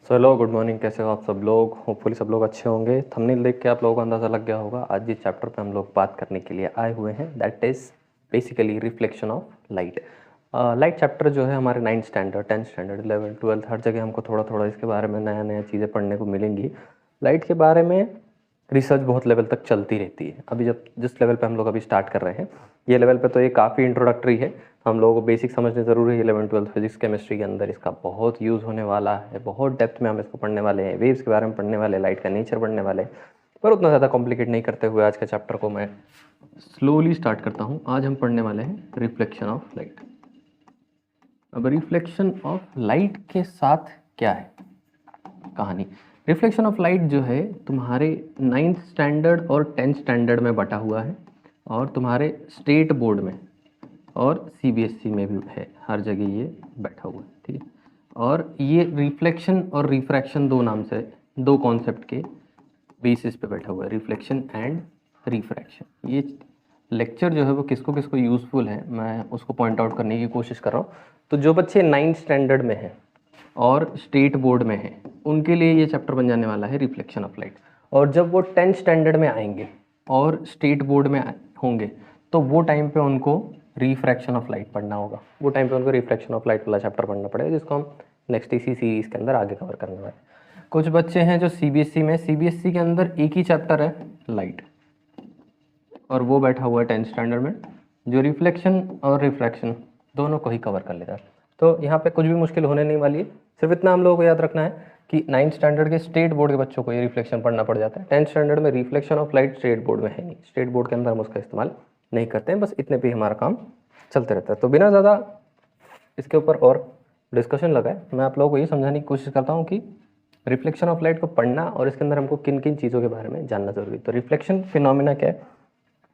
So hello good morning. कैसे हो आप सब लोग? होपफुली सब लोग अच्छे होंगे। थंबनेल देख के आप लोगों को अंदाज़ा लग गया होगा आज जिस चैप्टर पे हम लोग बात करने के लिए आए हुए हैं, that is basically reflection of light. Light chapter जो है हमारे 9th standard 10th standard 11th 12th हर जगह हमको थोड़ा थोड़ा इसके बारे में नया नया चीज़ें पढ़ने को मिलेंगी। लाइट के बारे में रिसर्च बहुत लेवल तक चलती रहती है। अभी जब जिस लेवल पे हम लोग अभी स्टार्ट कर रहे हैं, ये लेवल पे तो ये काफ़ी इंट्रोडक्टरी है, तो हम लोगों को बेसिक समझने ज़रूरी है। 11th 12th फिजिक्स केमिस्ट्री के अंदर इसका बहुत यूज़ होने वाला है, बहुत डेप्थ में हम इसको पढ़ने वाले हैं, वेव्स के बारे में पढ़ने वाले हैं, लाइट का नेचर पढ़ने वाले हैं। पर उतना ज़्यादा कॉम्प्लिकेट नहीं करते हुए आज के चैप्टर को मैं स्लोली स्टार्ट करता हूँ। आज हम पढ़ने वाले हैं रिफ्लेक्शन ऑफ लाइट। अब रिफ्लेक्शन ऑफ लाइट के साथ क्या है कहानी? रिफ्लेक्शन ऑफ लाइट जो है तुम्हारे 9th स्टैंडर्ड और 10th स्टैंडर्ड में बटा हुआ है, और तुम्हारे स्टेट बोर्ड में और सीबीएसई में भी है, हर जगह ये बैठा हुआ है, ठीक है। और ये रिफ्लेक्शन और रिफ्रैक्शन दो नाम से, दो कॉन्सेप्ट के बेसिस पे बैठा हुआ है, रिफ्लेक्शन एंड रिफ्रैक्शन। ये लेक्चर जो है वो किसको किसको यूज़फुल है मैं उसको पॉइंट आउट करने की कोशिश कर रहा हूँ। तो जो बच्चे 9th स्टैंडर्ड में हैं और स्टेट बोर्ड में हैं, उनके लिए ये चैप्टर बन जाने वाला है रिफ्लेक्शन ऑफ लाइट। और जब वो 10th स्टैंडर्ड में आएंगे और स्टेट बोर्ड में होंगे, तो वो टाइम पे उनको रिफ्रैक्शन ऑफ लाइट पढ़ना होगा। वो टाइम पे उनको रिफ्लेक्शन ऑफ लाइट वाला चैप्टर पढ़ना पड़ेगा, जिसको हम नेक्स्ट इसी सीरीज़ के अंदर आगे कवर करने वाले हैं। कुछ बच्चे हैं जो सीबीएसई में, सीबीएसई के अंदर एक ही चैप्टर है लाइट, और वो बैठा हुआ है 10th स्टैंडर्ड में, जो रिफ्लेक्शन और रिफ्रैक्शन दोनों को ही कवर कर लेता है। तो यहाँ पे कुछ भी मुश्किल होने नहीं वाली है। सिर्फ इतना हम लोगों को याद रखना है कि 9th स्टैंडर्ड के स्टेट बोर्ड के बच्चों को ये रिफ्लेक्शन पढ़ना पड़ जाता है। 10th स्टैंडर्ड में reflection of light state board में है नहीं, स्टेट बोर्ड के अंदर हम उसका इस्तेमाल नहीं करते हैं। बस इतने पे हमारा काम चलते रहता है। तो बिना ज़्यादा इसके ऊपर और डिस्कशन लगाए, मैं आप लोगों को ये समझाने की कोशिश करता हूँ कि रिफ्लेक्शन ऑफ लाइट को पढ़ना और इसके अंदर हमको किन किन चीज़ों के बारे में जानना जरूरी है। तो रिफ्लेक्शन फिनोमिना क्या है?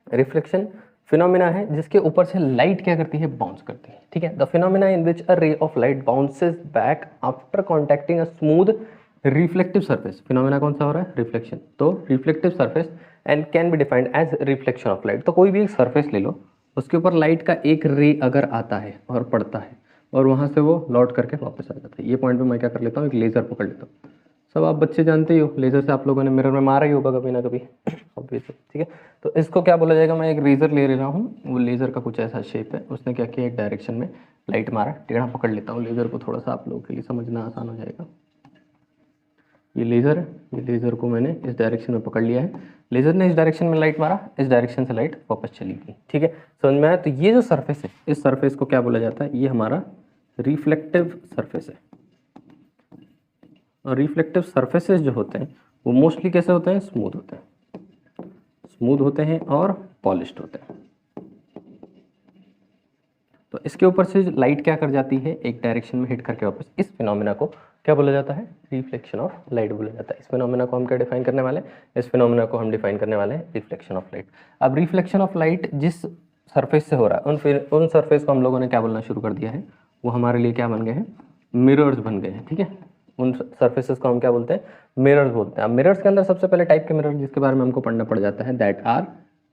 रिफ्लेक्शन फिनोमिना है जिसके ऊपर से लाइट क्या करती है, बाउंस करती है, ठीक है। The phenomena in which a ray of light bounces back after contacting a smooth reflective surface. Phenomena कौन सा हो रहा है? रिफ्लेक्शन। तो reflective surface and can be defined as reflection of light. तो कोई भी एक सरफेस ले लो, उसके ऊपर लाइट का एक रे अगर आता है और पड़ता है और वहाँ से वो लौट करके वापस आ जाता है, ये पॉइंट पे मैं क्या कर लेता हूँ, एक लेज़र पकड़ लेता हूँ। सब आप बच्चे जानते ही हो, लेज़र से आप लोगों ने मिरर में मारा ही होगा कभी ना कभी, ऑब्वियसली, ठीक है। तो इसको क्या बोला जाएगा? मैं एक रेजर ले रहा हूँ, वो लेज़र का कुछ ऐसा शेप है, उसने क्या किया, एक डायरेक्शन में लाइट मारा, टेढ़ा पकड़ लेता हूँ लेज़र को, थोड़ा सा आप लोगों के लिए समझना आसान हो जाएगा। ये लेज़र है, ये लेज़र को मैंने इस डायरेक्शन में पकड़ लिया है, लेज़र ने इस डायरेक्शन में लाइट मारा, इस डायरेक्शन से लाइट वापस चली गई, ठीक है। समझ में आया? तो ये जो सरफेस है, इस सरफेस को क्या बोला जाता है? ये हमारा रिफ्लेक्टिव सरफेस है। और रिफ्लेक्टिव सरफेसेस जो होते हैं वो मोस्टली कैसे होते हैं? स्मूथ होते हैं, स्मूथ होते हैं और पॉलिश्ड होते हैं। तो इसके ऊपर से लाइट क्या कर जाती है, एक डायरेक्शन में हिट करके वापस, इस फिनोमिना को क्या बोला जाता है? रिफ्लेक्शन ऑफ लाइट बोला जाता है। इस फिनोमिना को हम क्या डिफाइन करने वाले हैं? इस फिनोमिना को हम डिफाइन करने वाले हैं रिफ्लेक्शन ऑफ लाइट। अब रिफ्लेक्शन ऑफ लाइट जिस सरफेस से हो रहा है, उन सरफेस को हम लोगों ने क्या बोलना शुरू कर दिया है, वो हमारे लिए क्या बन गए हैं? मिरर्स बन गए हैं, ठीक है। उन सर्फेसेस को हम क्या बोलते हैं? मिरर्स बोलते हैं। अब मिरर्स के अंदर सबसे पहले टाइप के मिरर जिसके बारे में हमको पढ़ना पड़ जाता है, that are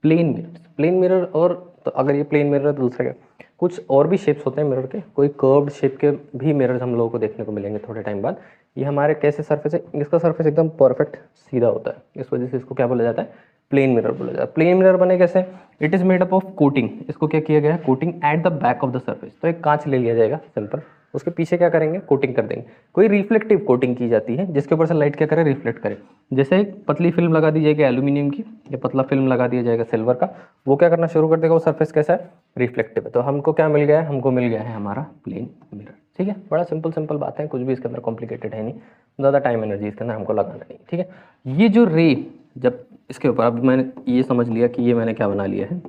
plane mirrors. Plane mirror, और तो अगर ये प्लेन मिरर है तो दूसरे क्या, कुछ और भी शेप्स होते हैं मिरर के, कोई कर्व्ड शेप के भी मिरर्स हम लोगों को देखने को मिलेंगे थोड़े टाइम बाद। ये हमारे कैसे सरफेस है? इसका सरफेस एकदम परफेक्ट सीधा होता है, इस वजह से इसको क्या बोला जाता है? प्लेन मिरर बोला जाता है। प्लेन मिरर बने कैसे? It is made up of coating. इसको क्या किया गया है? Coating at the back of the surface. तो एक कांच ले लिया जाएगा सिंपल, उसके पीछे क्या करेंगे? कोटिंग कर देंगे। कोई रिफ्लेक्टिव कोटिंग की जाती है जिसके ऊपर से लाइट क्या करे? रिफ्लेक्ट करे। जैसे एक पतली फिल्म लगा दी जाएगी एल्यूमिनियम की, या पतला फिल्म लगा दिया जाएगा सिल्वर का, वो क्या करना शुरू कर देगा? वो सरफेस कैसा है? रिफ्लेक्टिव है। तो हमको क्या मिल गया है? हमको मिल गया है हमारा प्लेन मिरर, ठीक है। बड़ा सिंपल बात है, कुछ भी इसके अंदर कॉम्प्लिकेटेड है नहीं, ज़्यादा टाइम एनर्जी इसके अंदर हमको लगाना नहीं, ठीक है। ये जो रे, जब इसके ऊपर, अब मैंने ये समझ लिया कि ये मैंने क्या बना लिया है,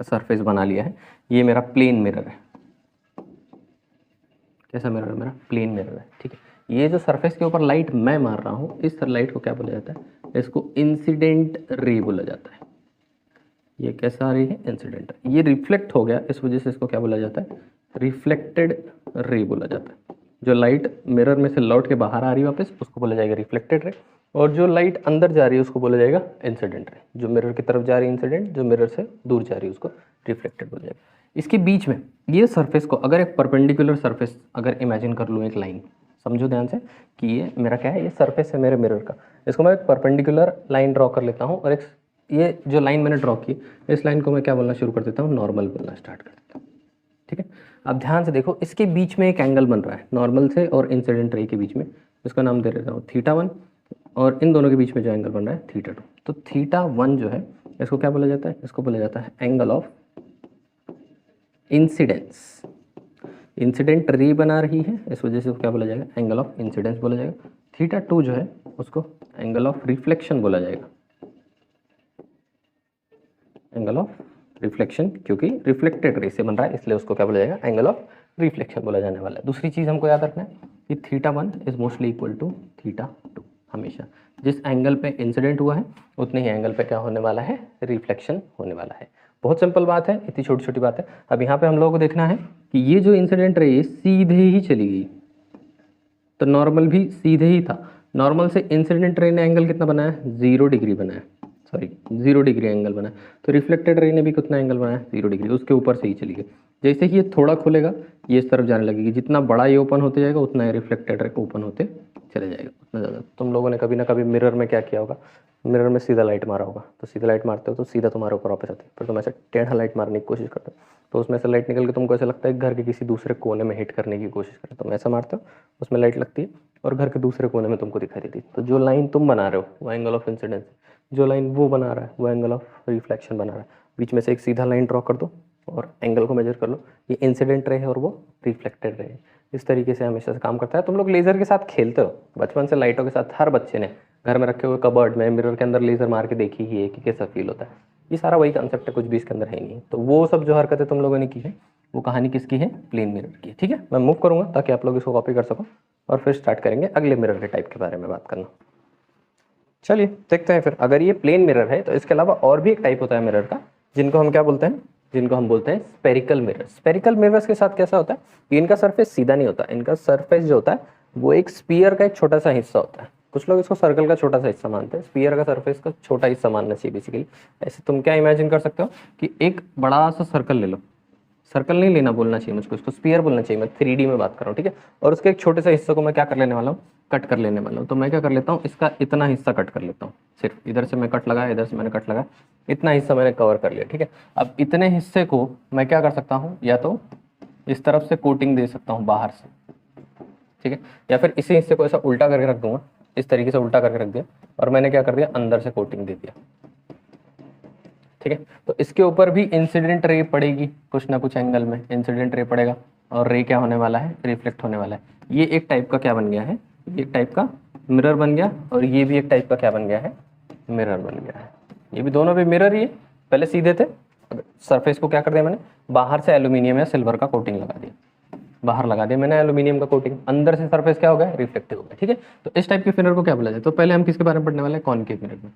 सरफेस बना लिया है, ये मेरा प्लेन मिरर है। कैसा मिरर है? मेरा प्लेन मिरर है, ठीक है। ये जो सरफेस के ऊपर लाइट मैं मार रहा हूँ, इस लाइट को क्या बोला जाता है? इसको इंसिडेंट रे बोला जाता है। ये कैसा रे है? इंसिडेंट। ये रिफ्लेक्ट हो गया, इस वजह से इसको क्या बोला जाता है? रिफ्लेक्टेड रे बोला जाता है। जो लाइट मिरर में से लौट के बाहर आ रही है वापस, उसको बोला जाएगा रिफ्लेक्टेड रे, और जो लाइट अंदर जा रही है उसको बोला जाएगा इंसिडेंट रे। जो मिरर की तरफ जा रही है इंसिडेंट, जो मिरर से दूर जा रही है उसको रिफ्लेक्टेड बोला जाएगा। इसके बीच में ये सरफेस को, अगर एक परपेंडिकुलर सरफेस अगर इमेजिन कर लूँ, एक लाइन समझो ध्यान से कि ये मेरा क्या है, ये सरफेस है मेरे मिरर का, इसको मैं एक परपेंडिकुलर लाइन ड्रॉ कर लेता हूँ और एक ये जो लाइन मैंने ड्रॉ की इस लाइन को मैं क्या बोलना शुरू कर देता हूँ, नॉर्मल बोलना स्टार्ट कर देता हूँ। ठीक है, अब ध्यान से देखो, इसके बीच में एक एंगल बन रहा है नॉर्मल से और इंसिडेंट रे के बीच में, इसका नाम दे देता हूँ θ1, और इन दोनों के बीच में जो एंगल बन रहा है θ2। तो θ1 जो है इसको क्या बोला जाता है, इसको बोला जाता है angle of incidence. Incident ray बना रही है, इस वजह से क्या बोला जाएगा, एंगल ऑफ इंसिडेंस बोला जाएगा। θ2 जो है उसको एंगल ऑफ रिफ्लेक्शन बोला जाएगा, एंगल ऑफ रिफ्लेक्शन, क्योंकि रिफ्लेक्टेड रे से बन रहा है इसलिए उसको क्या बोला जाएगा, एंगल ऑफ रिफ्लेक्शन बोला जाने वाला है। दूसरी चीज़ हमको याद रखना है कि θ1 इज मोस्टली इक्वल टू θ2। हमेशा जिस एंगल पे इंसिडेंट हुआ है उतने ही एंगल पे क्या होने वाला है, रिफ्लेक्शन होने वाला है। बहुत सिंपल बात है, इतनी छोटी छोटी बात है। अब यहाँ पे हम लोगों को देखना है कि ये जो इंसिडेंट रे सीधे ही चली गई, तो नॉर्मल भी सीधे ही था। नॉर्मल से इंसिडेंट रे ने एंगल कितना बनाया, 0 डिग्री बनाया, सॉरी 0 डिग्री एंगल बनाया। तो रिफ्लेक्टेड रे ने भी कितना एंगल बनाया, 0 डिग्री, उसके ऊपर से ही चली गई। जैसे ही ये थोड़ा खुलेगा ये इस तरफ जाने लगेगी, जितना बड़ा ये ओपन होते जाएगा उतना रिफ्लेक्टेड रे ओपन होते चले जाएगा, उतना ज़्यादा। तुम लोगों ने कभी ना कभी मिरर में क्या किया होगा, मिरर में सीधा लाइट मारा होगा, तो सीधा लाइट मारते हो तो सीधा तुम्हारे ऊपर वापस आती है, फिर तुम ऐसे टेढ़ा लाइट मारने की कोशिश करते हो तो उसमें से लाइट निकल के तुमको ऐसा लगता है घर के किसी दूसरे कोने में हिट करने की कोशिश करते हो। तुम ऐसा मारते हो, उसमें लाइट लगती है और घर के दूसरे कोने में तुमको दिखाई देती है। तो जो लाइन तुम बना रहे हो वो एंगल ऑफ इंसिडेंस, जो लाइन वो बना रहा है वो एंगल ऑफ रिफ्लेक्शन बना रहा है। बीच में से एक सीधा लाइन ड्रॉ कर दो और एंगल को मेजर कर लो, ये इंसिडेंट रे है और वो रिफ्लेक्टेड रे है। इस तरीके से हमेशा से काम करता है। तुम लोग लेज़र के साथ खेलते हो बचपन से, लाइटों के साथ हर बच्चे ने घर में रखे हुए कबर्ड में मिरर के अंदर लेज़र मार के देखी ही है कि कैसा फील होता है। ये सारा वही कंसेप्ट है, कुछ भी इसके अंदर है नहीं। तो वो सब जो हरकतें तुम लोगों ने की है वो कहानी किसकी है, प्लेन मिरर की। ठीक है, मैं मूव करूँगा ताकि आप लोग इसको कॉपी कर सको और फिर स्टार्ट करेंगे अगले मिरर के टाइप के बारे में बात करना। चलिए देखते हैं फिर। अगर ये प्लेन मिरर है तो इसके अलावा और भी एक टाइप होता है मिरर का, जिनको हम क्या बोलते हैं, जिनको हम बोलते हैं स्पेरिकल मिरर। स्पेरिकल मिरर्स के साथ कैसा होता है कि इनका सरफेस सीधा नहीं होता, इनका सरफेस जो होता है वो एक स्पीयर का एक छोटा सा हिस्सा होता है। कुछ लोग इसको सर्कल का छोटा सा हिस्सा मानते हैं, स्पीयर का सरफेस का छोटा हिस्सा मानना चाहिए बेसिकली। ऐसे तुम क्या इमेजिन कर सकते हो कि एक बड़ा सा सर्कल ले लो, सर्कल नहीं लेना बोलना चाहिए मुझको, इसको स्पीयर बोलना चाहिए, मैं 3D में बात कर रहा हूँ। ठीक है, और उसके एक छोटे से हिस्से को मैं क्या कर लेने वाला हूँ, कट कर लेने वाला हूँ। तो मैं क्या कर लेता हूँ, इसका इतना हिस्सा कट कर लेता हूँ, सिर्फ इधर से मैं कट लगाया, इधर से मैंने कट लगाया, इतना हिस्सा मैंने कवर कर लिया। ठीक है, अब इतने हिस्से को मैं क्या कर सकता हूँ, या तो इस तरफ से कोटिंग दे सकता हूँ बाहर से, ठीक है, या फिर इसी हिस्से को ऐसा उल्टा करके रख दूंगा, इस तरीके से उल्टा करके रख दिया और मैंने क्या कर दिया, अंदर से कोटिंग दे दिया। ठीक है, तो इसके ऊपर भी इंसिडेंट रे पड़ेगी, कुछ ना कुछ एंगल में इंसिडेंट रे पड़ेगा और रे क्या होने वाला है, रिफ्लेक्ट होने वाला है। ये एक टाइप का क्या बन गया है, ये एक टाइप का मिरर बन गया, और ये भी एक टाइप का क्या बन गया है, मिरर बन गया है। ये भी दोनों भी मिरर ही है, पहले सीधे थे, सरफेस को क्या कर दिया मैंने, बाहर से एल्यूमिनियम या सिल्वर का कोटिंग लगा दिया, बाहर लगा दिया मैंने एल्यूमिनियम का कोटिंग, अंदर से सरफेस क्या हो गया, रिफ्लेक्टिव हो गया। ठीक है, तो इस टाइप के मिरर को क्या बोला जाए, तो पहले हम किसके बारे में पढ़ने वाले हैं, कॉनकेव मिरर में।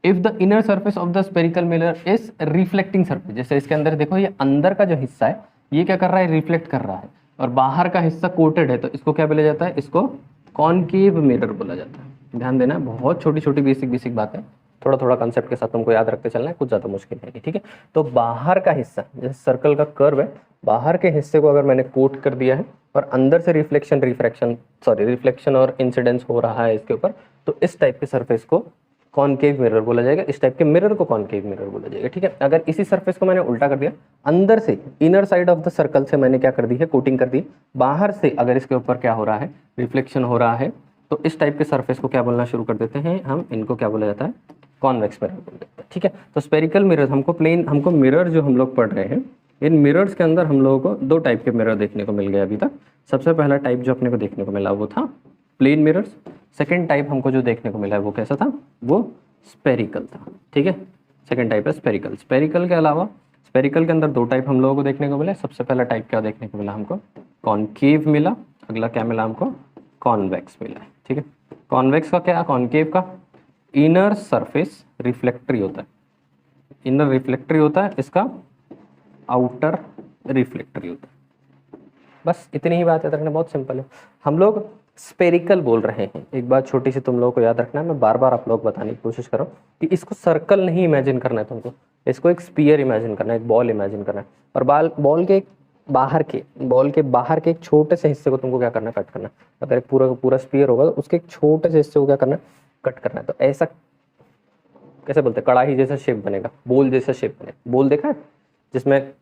If the inner surface of the spherical mirror is reflecting surface, जैसे इसके अंदर देखो ये अंदर का जो हिस्सा है ये क्या कर रहा है, रिफ्लेक्ट कर रहा है, और बाहर का हिस्सा कोटेड है, तो इसको क्या बोला जाता है, इसको कॉनकेव मिरर बोला जाता है। ध्यान देना, बहुत छोटी छोटी बेसिक बात है, थोड़ा थोड़ा कंसेप्ट के साथ तुमको याद रखते चलना है, कुछ ज़्यादा मुश्किल नहीं है। ठीक है, तो बाहर का हिस्सा, जैसे सर्कल का कर्व है, बाहर के हिस्से को अगर मैंने कोट कर दिया है और अंदर से रिफ्लेक्शन और इंसिडेंस हो रहा है इसके ऊपर, तो इस टाइप के सरफेस को कॉनकेव मिरर बोला जाएगा, इस टाइप के मिरर को कॉनकेव मिरर बोला जाएगा। ठीक है, अगर इसी सरफेस को मैंने उल्टा कर दिया, अंदर से inner side of the circle से मैंने क्या कर दी है, कोटिंग कर दी, बाहर से अगर इसके ऊपर क्या हो रहा है, रिफ्लेक्शन हो रहा है, तो इस टाइप के सरफेस को क्या बोलना शुरू कर देते हैं हम, इनको क्या बोला जाता है, कॉन्वेक्स मिरर बोल देते हैं। ठीक है, तो स्पेरिकल मिरर हमको मिरर जो हम लोग पढ़ रहे हैं, इन मिरर्स के अंदर हम लोगों को दो टाइप के मिरर देखने को मिल गए अभी तक। सबसे पहला टाइप जो अपने को देखने को मिला वो था प्लेन मिरर्स। सेकंड टाइप हमको जो देखने को मिला है वो कैसा था, वो स्पेरिकल था। ठीक है, सेकंड टाइप है स्पेरिकल। स्पेरिकल के अलावा स्पेरिकल के अंदर दो टाइप हम लोगों को देखने को मिला। सबसे पहला टाइप क्या देखने को मिला हमको, कॉनकेव मिला, अगला क्या मिला हमको, कॉन्वेक्स मिला। ठीक है, कॉन्वेक्स का क्या, कॉनकेव का इनर सरफेस रिफ्लेक्टरी होता है, इनर रिफ्लेक्टरी होता है, इसका आउटर रिफ्लेक्टरी होता है। बस इतनी ही बात याद रखना, बहुत सिंपल है। हम लोग स्पेरिकल बोल रहे हैं, एक बात छोटी सी तुम लोगों को याद रखना है, मैं बार बार आप लोग बताने की कोशिश करो कि इसको सर्कल नहीं इमेजिन करना है तुमको, इसको एक स्पीयर इमेजिन करना है, एक बॉल इमेजिन करना है, और बॉल के बाहर के बॉल के बाहर के एक छोटे से हिस्से को तुमको क्या करना है, कट करना है। अगर एक पूरा का पूरा स्पीयर होगा तो उसके एक छोटे से हिस्से को क्या करना है, कट करना है। तो ऐसा कैसे बोलते हैं, कड़ाही जैसा शेप बनेगा, बोल जैसा शेप बनेगा। बोल देखा है जिसमें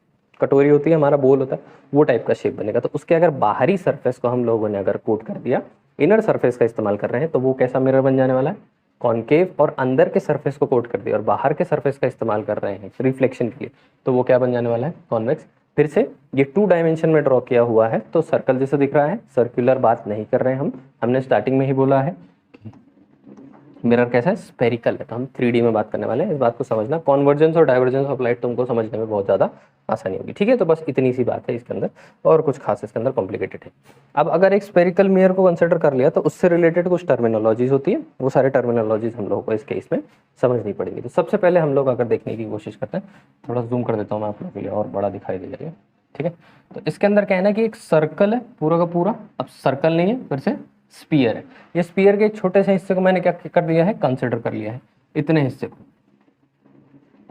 कटोरी होती है, हमारा बोल होता है, वो टाइप का शेप बनेगा। तो उसके अगर बाहरी सरफेस को हम लोगों ने अगर कोट कर दिया, इनर सरफेस का इस्तेमाल कर रहे हैं, तो वो कैसा मिरर बन जाने वाला है, कॉनकेव। और अंदर के सरफेस को कोट कर दिया और बाहर के सरफेस का इस्तेमाल कर रहे हैं रिफ्लेक्शन के लिए, तो वो क्या बन जाने वाला है, कॉन्वेक्स। फिर से ये 2 डायमेंशन में ड्रॉ किया हुआ है, तो सर्कल जैसा दिख रहा है, सर्कुलर बात नहीं कर रहे हैं हमने स्टार्टिंग में ही बोला है मिरर कैसा है, स्पेरिकल है। तो हम 3D में बात करने वाले हैं, इस बात को समझना। कॉन्वर्जेंस और डाइवर्जेंस ऑफ लाइट तुमको समझने में बहुत ज़्यादा आसानी होगी, ठीक है। तो बस इतनी सी बात है इसके अंदर, और कुछ खास इसके अंदर कॉम्प्लिकेटेड है। अब अगर एक स्पेरिकल मिरर को कंसिडर कर लिया तो उससे रिलेटेड कुछ टर्मिनोलॉजीज होती है, वो सारे टर्मिनोलॉजीज हम लोगों को इस केस में समझनी पड़ेगी। तो सबसे पहले हम लोग अगर देखने की कोशिश करते हैं, थोड़ा जूम कर देता हूँ मैं आप लोगों के लिए और बड़ा दिखाई दे जाएगा, ठीक है। तो इसके अंदर क्या है ना कि एक सर्कल है पूरा का पूरा, अब सर्कल नहीं है, फिर से स्पीयर है। ये स्पीयर के छोटे से हिस्से को मैंने क्या कर दिया है, कंसिडर कर लिया है, इतने हिस्से को।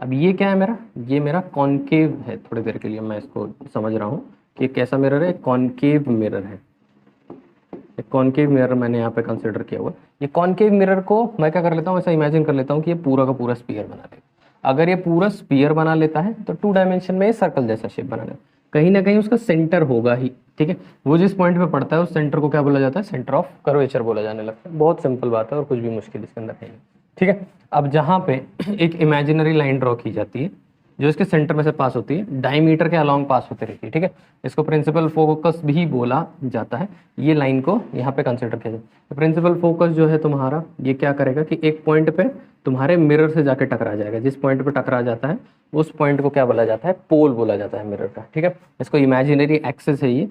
अब ये क्या है मेरा, ये मेरा कॉनकेव है। थोड़ी देर के लिए मैं इसको समझ रहा हूँ कि कैसा मिरर है, कॉनकेव मिरर है। कॉनकेव मिरर मैंने यहाँ पे कंसिडर किया हुआ। ये कॉनकेव मिरर को मैं क्या कर लेता हूँ, ऐसा इमेजिन कर लेता हूँ कि ये पूरा का पूरा स्पीयर बना लेता। अगर ये पूरा स्पीयर बना लेता है तो 2 डायमेंशन में सर्कल जैसा शेप बना लेता, कहीं ना कहीं उसका सेंटर होगा ही, ठीक है। वो जिस पॉइंट पे पड़ता है उस सेंटर को क्या बोला जाता है, सेंटर ऑफ कर्वेचर बोला जाने लगता है। बहुत सिंपल बात है और कुछ भी मुश्किल इसके अंदर नहीं, ठीक है। अब जहाँ पे एक इमेजिनरी लाइन ड्रॉ की जाती है जो इसके सेंटर में से पास होती है, डायमीटर के अलोंग पास होती रहती है, ठीक है। इसको प्रिंसिपल फोकस भी बोला जाता है। ये लाइन को यहाँ पे कंसिडर किया जाए तो प्रिंसिपल फोकस जो है तुम्हारा, ये क्या करेगा कि एक पॉइंट पे तुम्हारे मिरर से जाके टकरा जाएगा। जिस पॉइंट पे टकरा जाता है उस पॉइंट को क्या बोला जाता है, पोल बोला जाता है मिरर का, ठीक है। इसको इमेजिनरी एक्सिस है ये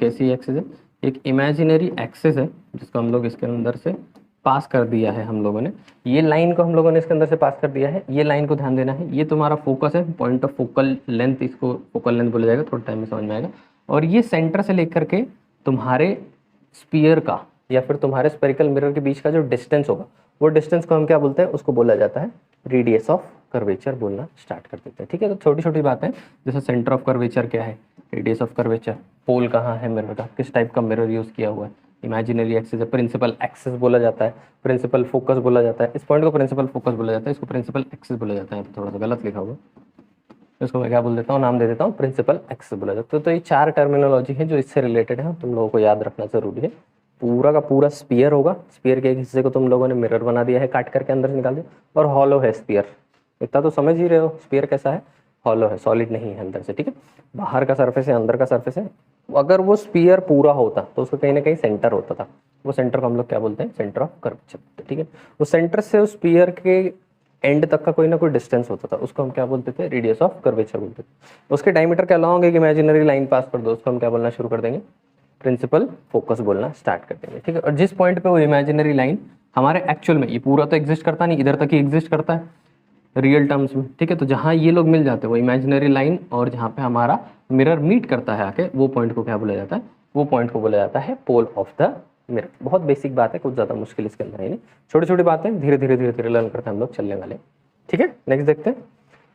कैसी एक्सिस है, एक इमेजिनरी एक्सिस है जिसको हम लोग इसके अंदर से पास कर दिया है हम लोगों ने। ये लाइन को हम लोगों ने इसके अंदर से पास कर दिया है। ये लाइन को ध्यान देना है, ये तुम्हारा फोकस है, पॉइंट ऑफ फोकल लेंथ, इसको फोकल लेंथ बोला जाएगा, थोड़ा टाइम में समझ में आएगा। और ये सेंटर से लेकर के तुम्हारे स्पीयर का या फिर तुम्हारे स्पेरिकल मिरर के बीच का जो डिस्टेंस होगा, वो डिस्टेंस को हम क्या बोलते हैं, उसको बोला जाता है रेडियस ऑफ कर्वेचर बोलना स्टार्ट कर देते हैं, ठीक है। तो छोटी छोटी बातें, जैसे सेंटर ऑफ कर्वेचर क्या है, रेडियस ऑफ कर्वेचर, पोल कहाँ है मिरर का, किस टाइप का मिरर यूज़ किया हुआ है, इमेजिनरी एक्सिस है, प्रिंसिपल एक्सिस बोला जाता है, प्रिंसिपल फोकस बोला जाता है। इस पॉइंट को प्रिंसिपल फोकस बोला जाता है, इसको प्रिंसिपल एक्सिस बोला जाता है। थोड़ा सा गलत लिखा हुआ, इसको मैं क्या बोल देता हूँ, नाम दे देता हूँ प्रिंसिपल एक्सिस बोला जाता है। तो ये 4 टर्मिनोलॉजी है जो इससे रिलेटेड है, तुम लोगों को याद रखना जरूरी है। पूरा का पूरा स्पीयर होगा, स्पीयर के एक हिस्से को तुम लोगों ने मिरर बना दिया है, काट करके अंदर से निकाल दिया, और हॉलो है स्पीयर। इतना तो समझ ही रहे हो स्पीयर कैसा है, हॉलो है, सॉलिड नहीं है अंदर से, ठीक है। बाहर का सरफेस है, अंदर का सरफेस है। अगर वो स्पीयर पूरा होता तो उसका कहीं ना कहीं सेंटर होता था, वो सेंटर को हम लोग क्या बोलते हैं, सेंटर ऑफ कर्वेचर, ठीक है। उस सेंटर से उस स्पीयर के एंड तक का कोई ना कोई डिस्टेंस होता था, उसको हम क्या बोलते थे, रेडियस ऑफ कर्वेचर बोलते थे। उसके डायमीटर के अलावा एक इमेजिनरी लाइन पास कर दो, उसको हम क्या बोलना शुरू कर देंगे, प्रिंसिपल फोकस बोलना स्टार्ट कर देंगे, ठीक है। और जिस पॉइंट पे वो इमेजिनरी लाइन हमारे एक्चुअल में, ये पूरा तो एग्जिस्ट करता नहीं, इधर तक ही एग्जिस्ट करता है रियल टर्म्स में, ठीक है। तो जहाँ ये लोग मिल जाते हैं वो इमेजिनरी लाइन, और जहाँ पे हमारा मिरर मीट करता है आके, वो पॉइंट को क्या बोला जाता है, वो पॉइंट को बोला जाता है पोल ऑफ द मिरर। बहुत बेसिक बात है, कुछ ज़्यादा मुश्किल इसके अंदर है नहीं, छोटी छोटी बातें धीरे धीरे लर्न करते हैं हम लोग, चलने वाले, ठीक है। नेक्स्ट देखते हैं।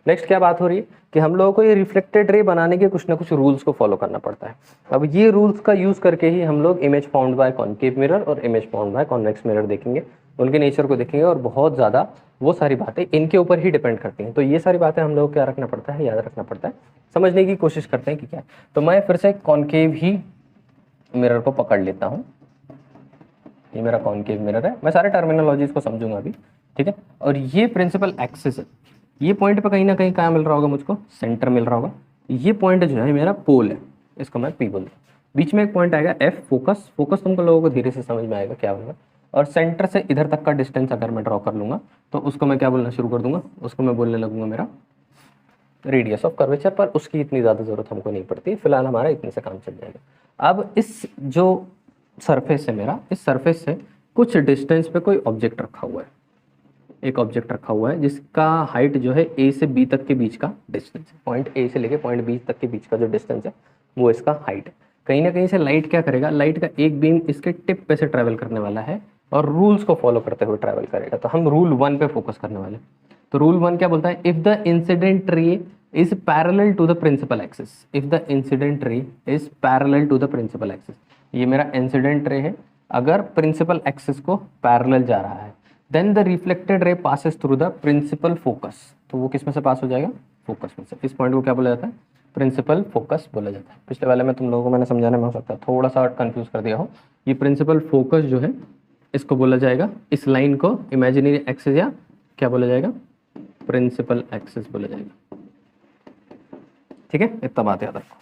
नेक्स्ट क्या बात हो रही है कि हम लोगों को ये रिफ्लेक्टेड रे बनाने के कुछ ना कुछ रूल्स को फॉलो करना पड़ता है। अब ये रूल्स का यूज़ करके ही हम लोग image found by concave mirror और image found by convex mirror देखेंगे, उनके नेचर को देखेंगे, और बहुत ज़्यादा वो सारी बातें इनके ऊपर ही डिपेंड करती हैं। तो ये सारी बातें हम लोग क्या रखना पड़ता है, याद रखना पड़ता है, समझने की कोशिश करते हैं कि क्या है। तो मैं फिर से कॉनकेव ही मिरर को पकड़ लेता हूँ, ये मेरा कॉनकेव मिरर है, मैं सारे टर्मिनोलॉजीज को समझूंगा अभी, ठीक है। और ये प्रिंसिपल एक्सिस है, ये पॉइंट पे कहीं ना कहीं क्या मिल रहा होगा मुझको, सेंटर मिल रहा होगा। ये पॉइंट जो है मेरा पोल है, इसको मैं पी बोल दूँ। बीच में एक पॉइंट आएगा एफ, फोकस, फोकस तुमको लोगों को धीरे से समझ में आएगा क्या होगा। और सेंटर से इधर तक का डिस्टेंस अगर मैं ड्रॉ कर लूँगा तो उसको मैं क्या बोलना शुरू कर दूंगा, उसको मैं बोलने लगूंगा मेरा रेडियस ऑफ कर्वेचर, पर उसकी इतनी ज़्यादा ज़रूरत हमको नहीं पड़ती, फिलहाल हमारा इतने से काम चल जाएगा। अब इस जो सरफेस है मेरा, इस सरफेस से कुछ डिस्टेंस पे कोई ऑब्जेक्ट रखा हुआ है, एक ऑब्जेक्ट रखा हुआ है जिसका हाइट जो है ए से बी तक के बीच का डिस्टेंस है, पॉइंट ए से लेके पॉइंट बी तक के बीच का जो डिस्टेंस है वो इसका हाइट है। कहीं ना कहीं से लाइट क्या करेगा, लाइट का एक बीम इसके टिप पे से ट्रैवल करने वाला है और रूल्स को फॉलो करते हुए ट्रैवल करेगा। तो हम रूल 1 पे फोकस करने वाले। तो रूल 1 क्या बोलता है, इफ द इंसिडेंट रे is parallel to the principal axis. If the incident ray is parallel to the principal axis, ये मेरा इंसिडेंट रे है, अगर प्रिंसिपल एक्सिस को पैरेलल जा रहा है, then the reflected ray passes through the principal focus, तो वो किस में से पास हो जाएगा? फोकस में से। इस पॉइंट को क्या बोला जाता है? प्रिंसिपल फोकस बोला जाता है। पिछले वाले में तुम लोगों को मैंने समझाने में हो सकता है थोड़ा सा कंफ्यूज कर दिया हो। ये प्रिंसिपल फोकस जो है इसको बोला जाएगा, इस लाइन को इमेजिनरी एक्सिस या क्या बोला जाएगा? प्रिंसिपल एक्सिस बोला जाएगा। ठीक है, इतना बात याद रखो।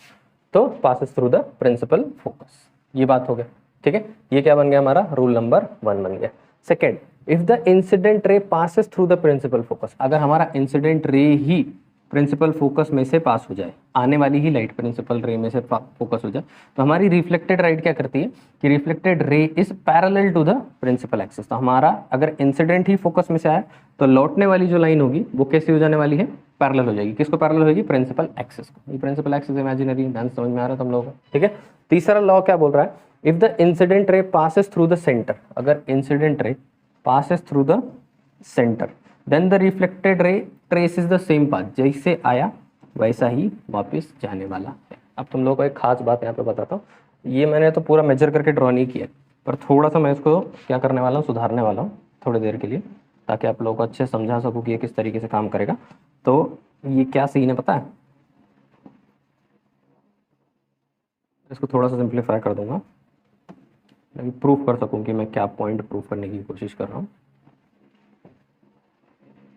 तो passes through the principal focus, ये बात हो गया। ठीक है, ये क्या बन गया हमारा? रूल नंबर 1 बन गया। Second, if the incident ray passes through the principal focus, अगर हमारा इंसिडेंट रे ही प्रिंसिपल फोकस में से पास हो जाए, आने वाली ही लाइट प्रिंसिपल रे में से फोकस हो जाए, तो हमारी रिफ्लेक्टेड लाइट क्या करती है कि reflected ray is parallel to the principal axis. तो हमारा अगर इंसिडेंट ही फोकस में से आया तो लौटने वाली जो लाइन होगी वो कैसी हो जाने वाली है? पैरेलल हो जाएगी। किसको पैरेलल होगी? प्रिंसिपल एक्सिस को। ये प्रिंसिपल एक्सिस इमेजिनरी, ध्यान समझ में आ रहा है तुम लोगों को? ठीक है। तीसरा लॉ क्या बोल रहा है? If the incident ray passes through the centre, अगर incident ray passes through the centre, then the reflected ray traces the same path, जैसे आया वैसा ही वापस जाने वाला है। अब तुम लोगों को एक खास बात यहाँ पे बताता हूँ, ये मैंने तो पूरा मेजर करके ड्रॉ नहीं किया, पर थोड़ा सा मैं इसको क्या करने वाला हूँ, सुधारने वाला हूँ थोड़ी देर के लिए, ताकि आप लोगों को अच्छे समझा सकूँ कि ये किस तरीके से काम करेगा। तो ये क्या सीन है पता है? इसको थोड़ा सा सिंप्लीफाई कर दूंगा ताकि प्रूफ कर सकूँ कि मैं क्या पॉइंट प्रूफ करने की कोशिश कर रहा हूँ।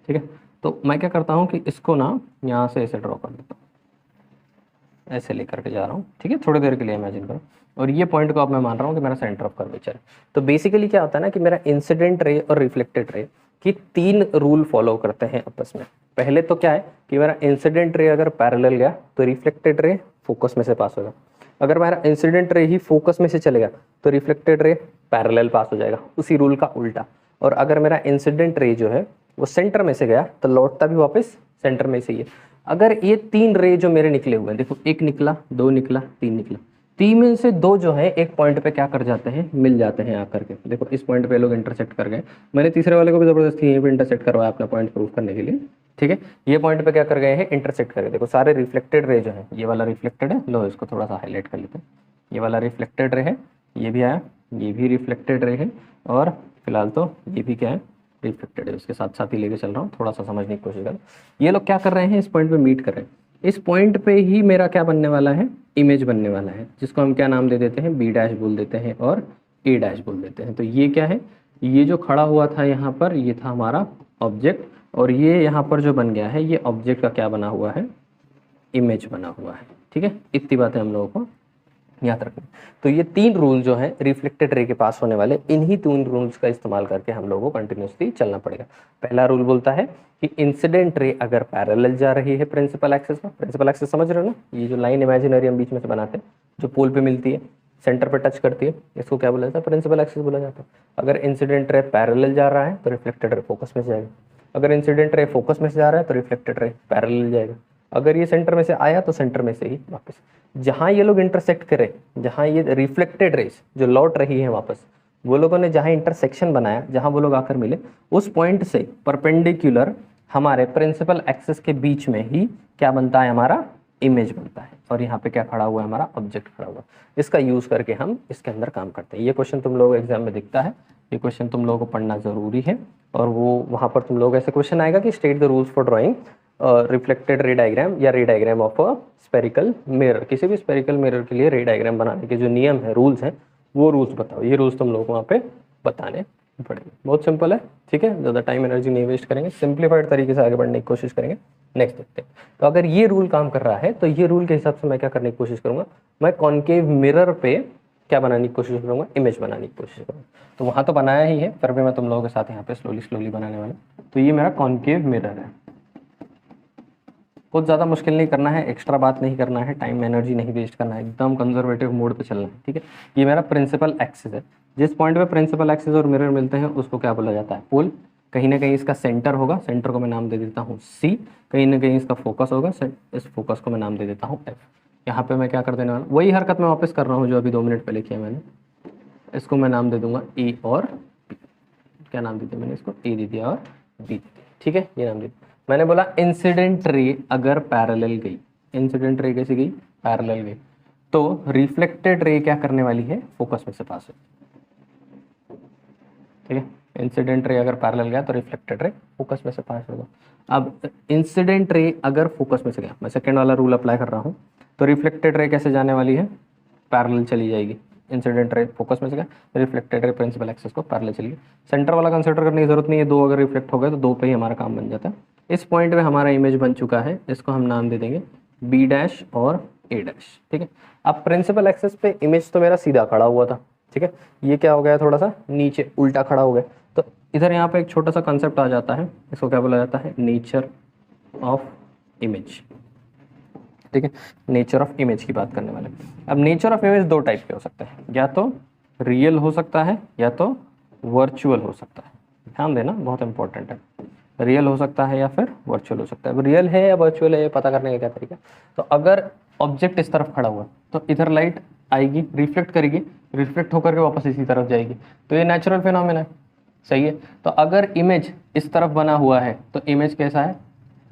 ठीक है, तो मैं क्या करता हूँ कि इसको ना यहाँ से ऐसे ड्रॉ कर देता हूँ, ऐसे लेकर के जा रहा हूँ। ठीक है, थोड़ी देर के लिए इमेजिन करो, और ये पॉइंट को अब मैं मान रहा हूँ कि मेरा सेंटर ऑफ कर्वेचर है। तो बेसिकली क्या होता है ना कि मेरा इंसिडेंट रे और रिफ्लेक्टेड रे की 3 रूल फॉलो करते हैं आपस में। पहले तो क्या है कि मेरा इंसिडेंट रे अगर पैरेलल गया तो रिफ्लेक्टेड रे फोकस में से पास होगा। अगर मेरा इंसिडेंट रे ही फोकस में से चलेगा तो रिफ्लेक्टेड रे पैरेलल पास हो जाएगा, उसी रूल का उल्टा। और अगर मेरा इंसिडेंट रे जो है वो सेंटर में से गया तो लौटता भी वापस सेंटर में से ही है। अगर ये 3 रे जो मेरे निकले हुए हैं, देखो 1 निकला, 2 निकला, 3 निकला, 3 में से 2 जो है एक पॉइंट पे क्या कर जाते हैं? मिल जाते हैं आकर के। देखो इस पॉइंट पे लोग इंटरसेक्ट कर गए, मैंने तीसरे वाले को भी जबरदस्ती यहीं पे इंटरसेक्ट करवाया अपना पॉइंट प्रूफ करने के लिए। ठीक है, ये पॉइंट पे क्या कर गए हैं? इंटरसेक्ट कर गए। देखो सारे रिफ्लेक्टेड रे जो है, ये वाला रिफ्लेक्टेड है, लो इसको थोड़ा सा हाईलाइट कर लेते हैं। ये वाला रिफ्लेक्टेड रे है, ये भी आया, ये भी रिफ्लेक्टेड रे है, और फिलहाल तो ये भी क्या है? रिफ्लेक्टेड है। उसके साथ साथ ही लेके चल रहा हूँ, थोड़ा सा समझने की कोशिश करो। ये लोग क्या कर रहे हैं? इस पॉइंट पे मीट कर रहे हैं। इस पॉइंट पे ही मेरा क्या बनने वाला है? इमेज बनने वाला है, जिसको हम क्या नाम दे देते हैं? बी डैश बोल देते हैं और ए डैश बोल देते हैं। तो ये क्या है? ये जो खड़ा हुआ था यहाँ पर, ये था हमारा ऑब्जेक्ट, और ये यहाँ पर जो बन गया है, ये ऑब्जेक्ट का क्या बना हुआ है? इमेज बना हुआ है। ठीक है, इतनी बातें हम लोगों को याद रखनी। तो ये 3 रूल जो हैं रिफ्लेक्टेड रे के पास होने वाले, इन्हीं 3 रूल्स का इस्तेमाल करके हम लोगों को कंटिन्यूसली चलना पड़ेगा। पहला रूल बोलता है कि इंसिडेंट रे अगर पैरेलल जा रही है प्रिंसिपल एक्सिस में, प्रिंसिपल एक्सिस समझ रहे हो ना? ये जो लाइन इमेजिनरी हम बीच में से बनाते हैं, जो पोल पे मिलती है, सेंटर पे टच करती है, इसको क्या बोला जाता है? प्रिंसिपल एक्सिस बोला जाता है। अगर इंसिडेंट रे पैरेलल जा रहा है तो रिफ्लेक्टेड रे फोकस में से जाएगा। अगर इंसिडेंट रे फोकस में से जा रहा है तो रिफ्लेक्टेड रे पैरेलल जाएगा। अगर ये सेंटर में से आया तो सेंटर में से ही वापस। जहाँ ये लोग इंटरसेक्ट करें, जहाँ ये रिफ्लेक्टेड रेस जो लौट रही है वापस, वो लोगों ने जहाँ इंटरसेक्शन बनाया, जहाँ वो लोग आकर मिले, उस पॉइंट से परपेंडिकुलर हमारे प्रिंसिपल एक्सिस के बीच में ही क्या बनता है? हमारा इमेज बनता है। और यहाँ पे क्या खड़ा हुआ है? हमारा ऑब्जेक्ट खड़ा हुआ है। इसका यूज करके हम इसके अंदर काम करते हैं। ये क्वेश्चन तुम लोग एग्जाम में दिखता है, ये क्वेश्चन तुम लोगों को पढ़ना जरूरी है। और वो वहाँ पर तुम लोग ऐसे क्वेश्चन आएगा कि state the rules for drawing reflected ray diagram या ray diagram of a spherical mirror. किसी भी स्पेरिकल मिरर के लिए रे डायग्राम बनाने के जो नियम है, रूल्स हैं, वो रूल्स बताओ। ये रूल्स तुम लोगों को वहाँ पे बताने पड़ेंगे। बहुत सिंपल है। ठीक है, ज़्यादा टाइम एनर्जी नहीं वेस्ट करेंगे, सिंप्लीफाइड तरीके से आगे बढ़ने की कोशिश करेंगे। नेक्स्ट देखते हैं। तो अगर ये रूल काम कर रहा है तो ये रूल के हिसाब से मैं क्या करने की कोशिश करूँगा? मैं कॉन्केव मिरर पे क्या बनाने की कोशिश करूँगा? इमेज बनाने की कोशिश करूँगा। तो वहाँ तो बनाया ही है, फिर भी मैं तुम लोगों के साथ यहाँ पे स्लोली बनाने वाला। तो ये मेरा कॉन्केव मिरर है। बहुत ज़्यादा मुश्किल नहीं करना है, एक्स्ट्रा बात नहीं करना है, टाइम एनर्जी नहीं वेस्ट करना है, एकदम कंजर्वेटिव मोड पे चलना है। ठीक है, ये मेरा प्रिंसिपल एक्सिस है। जिस पॉइंट पे प्रिंसिपल एक्सिस और मिरर मिलते हैं उसको क्या बोला जाता है? पोल। कहीं ना कहीं इसका सेंटर होगा, सेंटर को मैं नाम दे देता हूँ C। कहीं ना कहीं इसका फोकस होगा, इस फोकस को मैं नाम दे देता हूँ F। यहाँ पे मैं क्या कर देने वाला, वही हरकत मैं वापस कर रहा हूँ जो अभी 2 मिनट पहले किया मैंने। इसको मैं नाम दे दूंगा A और B। क्या नाम दे दिया मैंने? इसको A दे दिया और B दे दिया। ठीक है, ये नाम दे दिया। मैंने बोला इंसिडेंट रे अगर पैरेलल गई, इंसिडेंट रे कैसे गई, पैरेलल गई, तो रिफ्लेक्टेड रे क्या करने वाली है, फोकस में से पास है। ठीक है, इंसिडेंट रे अगर पैरेलल गया तो रिफ्लेक्टेड रे फोकस में से पास होगा। अब इंसिडेंट रे अगर फोकस में से गया, मैं सेकेंड वाला रूल अप्लाई कर रहा हूँ, तो रिफ्लेक्टेड रे कैसे जाने वाली है, पैरेलल चली जाएगी। इंसिडेंट रे फोकस में से गया, रिफ्लेक्टेड रे प्रिंसिपल एक्सिस को पैरेलल चली गई। सेंटर वाला कंसिडर करने की जरूरत नहीं है, दो अगर रिफ्लेक्ट हो गए तो दो पे ही हमारा काम बन जाता है। इस पॉइंट पे हमारा इमेज बन चुका है, इसको हम नाम दे देंगे बी डैश और ए डैश। ठीक है, अब प्रिंसिपल एक्सिस पे इमेज तो मेरा सीधा खड़ा हुआ था, ठीक है, ये क्या हो गया, थोड़ा सा नीचे उल्टा खड़ा हो गया। तो इधर यहाँ पे एक छोटा सा कंसेप्ट आ जाता है, इसको क्या बोला जाता है, नेचर ऑफ इमेज। ठीक है, नेचर ऑफ इमेज की बात करने वाले। अब नेचर ऑफ इमेज दो टाइप के हो सकते हैं, या तो रियल हो सकता है या तो वर्चुअल हो सकता है। ध्यान देना, बहुत इंपॉर्टेंट है, रियल हो सकता है या फिर वर्चुअल हो सकता है। रियल है या वर्चुअल है ये पता करने का क्या तरीका, तो अगर ऑब्जेक्ट इस तरफ खड़ा हुआ तो इधर लाइट आएगी, रिफ्लेक्ट करेगी, रिफ्लेक्ट होकर के वापस इसी तरफ जाएगी, तो ये नेचुरल फिनोमेना है, सही है। तो अगर इमेज इस तरफ बना हुआ है तो इमेज कैसा है,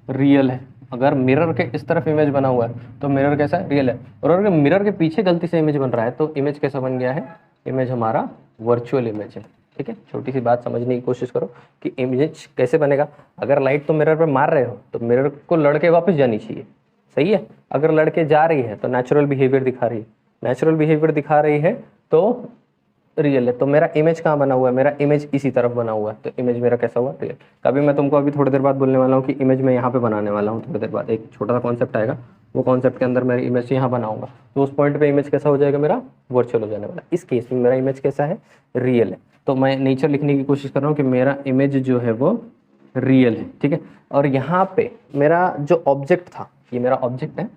रियल है। अगर मिरर के इस तरफ इमेज बना हुआ है तो मिरर कैसा है, रियल है। और अगर मिरर के पीछे गलती से इमेज बन रहा है तो इमेज कैसा बन गया है, इमेज हमारा वर्चुअल इमेज है। ठीक है, छोटी सी बात समझने की कोशिश करो कि इमेज कैसे बनेगा। अगर लाइट तो मिरर पे मार रहे हो तो मिरर को लड़के वापस जानी चाहिए, सही है। अगर लड़के जा रही है तो नेचुरल बिहेवियर दिखा रही है, नेचुरल बिहेवियर दिखा रही है तो रियल है। तो मेरा इमेज कहाँ बना हुआ है, मेरा इमेज इसी तरफ बना हुआ है, तो इमेज मेरा कैसा हुआ, रियल। कभी मैं तुमको अभी थोड़ी देर बाद बोलने वाला हूँ कि इमेज मैं यहाँ पे बनाने वाला हूँ, थोड़ी देर बाद एक छोटा सा कॉन्सेप्ट आएगा, वो कॉन्सेप्ट के अंदर मेरी इमेज यहाँ बनाऊंगा, तो उस पॉइंट पे इमेज कैसा हो जाएगा, मेरा वर्चुअल हो जाने वाला। इस केस में मेरा इमेज कैसा है, रियल है। तो मैं नेचर लिखने की कोशिश कर रहा हूँ कि मेरा इमेज जो है वो रियल है। ठीक है, और यहाँ पे मेरा जो ऑब्जेक्ट था, ये मेरा ऑब्जेक्ट है,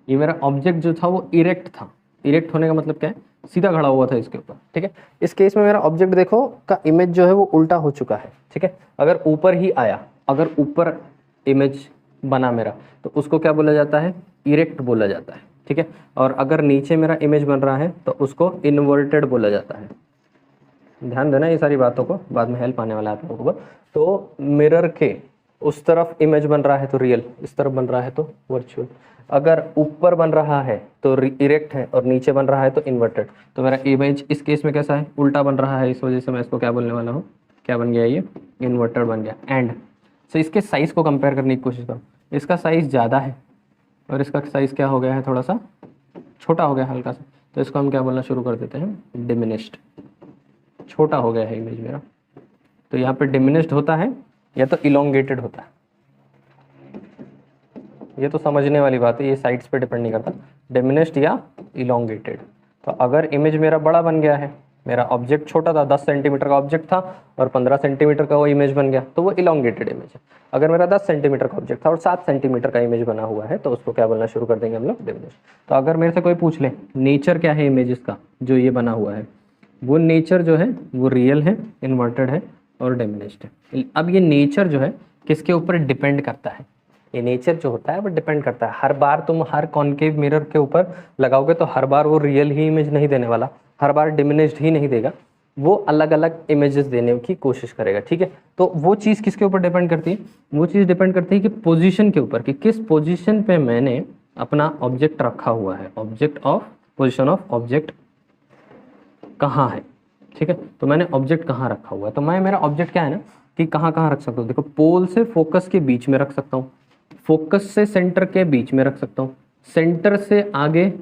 ये मेरा ऑब्जेक्ट जो था वो इरेक्ट था। इरेक्ट होने का मतलब क्या है, सीधा खड़ा हुआ था इसके ऊपर। ठीक है, इस केस में मेरा ऑब्जेक्ट देखो का इमेज जो है वो उल्टा हो चुका है। ठीक है, अगर ऊपर ही आया, अगर ऊपर इमेज बना मेरा तो उसको क्या बोला जाता है, इरेक्ट बोला जाता है। ठीक है, और अगर नीचे मेरा इमेज बन रहा है तो उसको इन्वर्टेड बोला जाता है। ध्यान देना ये सारी बातों को, बाद में हेल्प आने वाला है आप लोगों को। तो मिरर के उस तरफ इमेज बन रहा है तो रियल, इस तरफ बन रहा है तो वर्चुअल। अगर ऊपर बन रहा है तो इरेक्ट है और नीचे बन रहा है तो इन्वर्टेड। तो मेरा इमेज इस केस में कैसा है, उल्टा बन रहा है, इस वजह से मैं इसको क्या बोलने वाला हूँ, क्या बन गया, ये इन्वर्टेड बन गया। एंड सो इसके साइज़ को कंपेयर करने की कोशिश करो, इसका साइज़ ज़्यादा है और इसका साइज़ क्या हो गया है, थोड़ा सा छोटा हो गया हल्का सा, तो इसको हम क्या बोलना शुरू कर देते हैं, डिमिनिश्ड। छोटा हो गया है इमेज मेरा, तो यहाँ पे डिमिनिश्ड होता है या तो इलोंगेटेड होता है। ये तो समझने वाली बात है, ये साइड्स पे डिपेंड नहीं करता, डिमिनिश्ड या इलोंगेटेड। तो अगर इमेज मेरा बड़ा बन गया है, मेरा ऑब्जेक्ट छोटा था, 10 सेंटीमीटर का ऑब्जेक्ट था और 15 सेंटीमीटर का वो इमेज बन गया तो वो इलोंगेटेड इमेज है। अगर मेरा 10 सेंटीमीटर का ऑब्जेक्ट था और 7 सेंटीमीटर का इमेज बना हुआ है तो उसको क्या बोलना शुरू कर देंगे हम लोग, डिमिनिश्ड। तो अगर मेरे से कोई पूछ ले नेचर क्या है इमेजेस का, जो ये बना हुआ है, वो नेचर जो है वो रियल है, इन्वर्टेड है और डिमिनिश्ड है। अब ये नेचर जो है किसके ऊपर डिपेंड करता है, ये नेचर जो होता है वो डिपेंड करता है। हर बार तुम हर कॉन्केव मिरर के ऊपर लगाओगे तो हर बार वो रियल ही इमेज नहीं देने वाला, हर बार डिमिनिश्ड ही नहीं देगा, वो अलग अलग इमेजेस देने की कोशिश करेगा। ठीक है, तो वो चीज़ किसके ऊपर डिपेंड करती है, वो चीज़ डिपेंड करती है कि पोजीशन के ऊपर, कि किस पोजीशन पे मैंने अपना ऑब्जेक्ट रखा हुआ है। Object of, position of object कहाँ है। ठीक है, तो मैंने ऑब्जेक्ट कहाँ रखा हुआ है, तो मैं, मेरा ऑब्जेक्ट क्या है ना कि कहाँ कहाँ रख सकता हूँ। देखो, पोल से फोकस के बीच में रख सकता हूँ, फोकस से सेंटर के बीच में रख सकता हूँ, सेंटर से आगे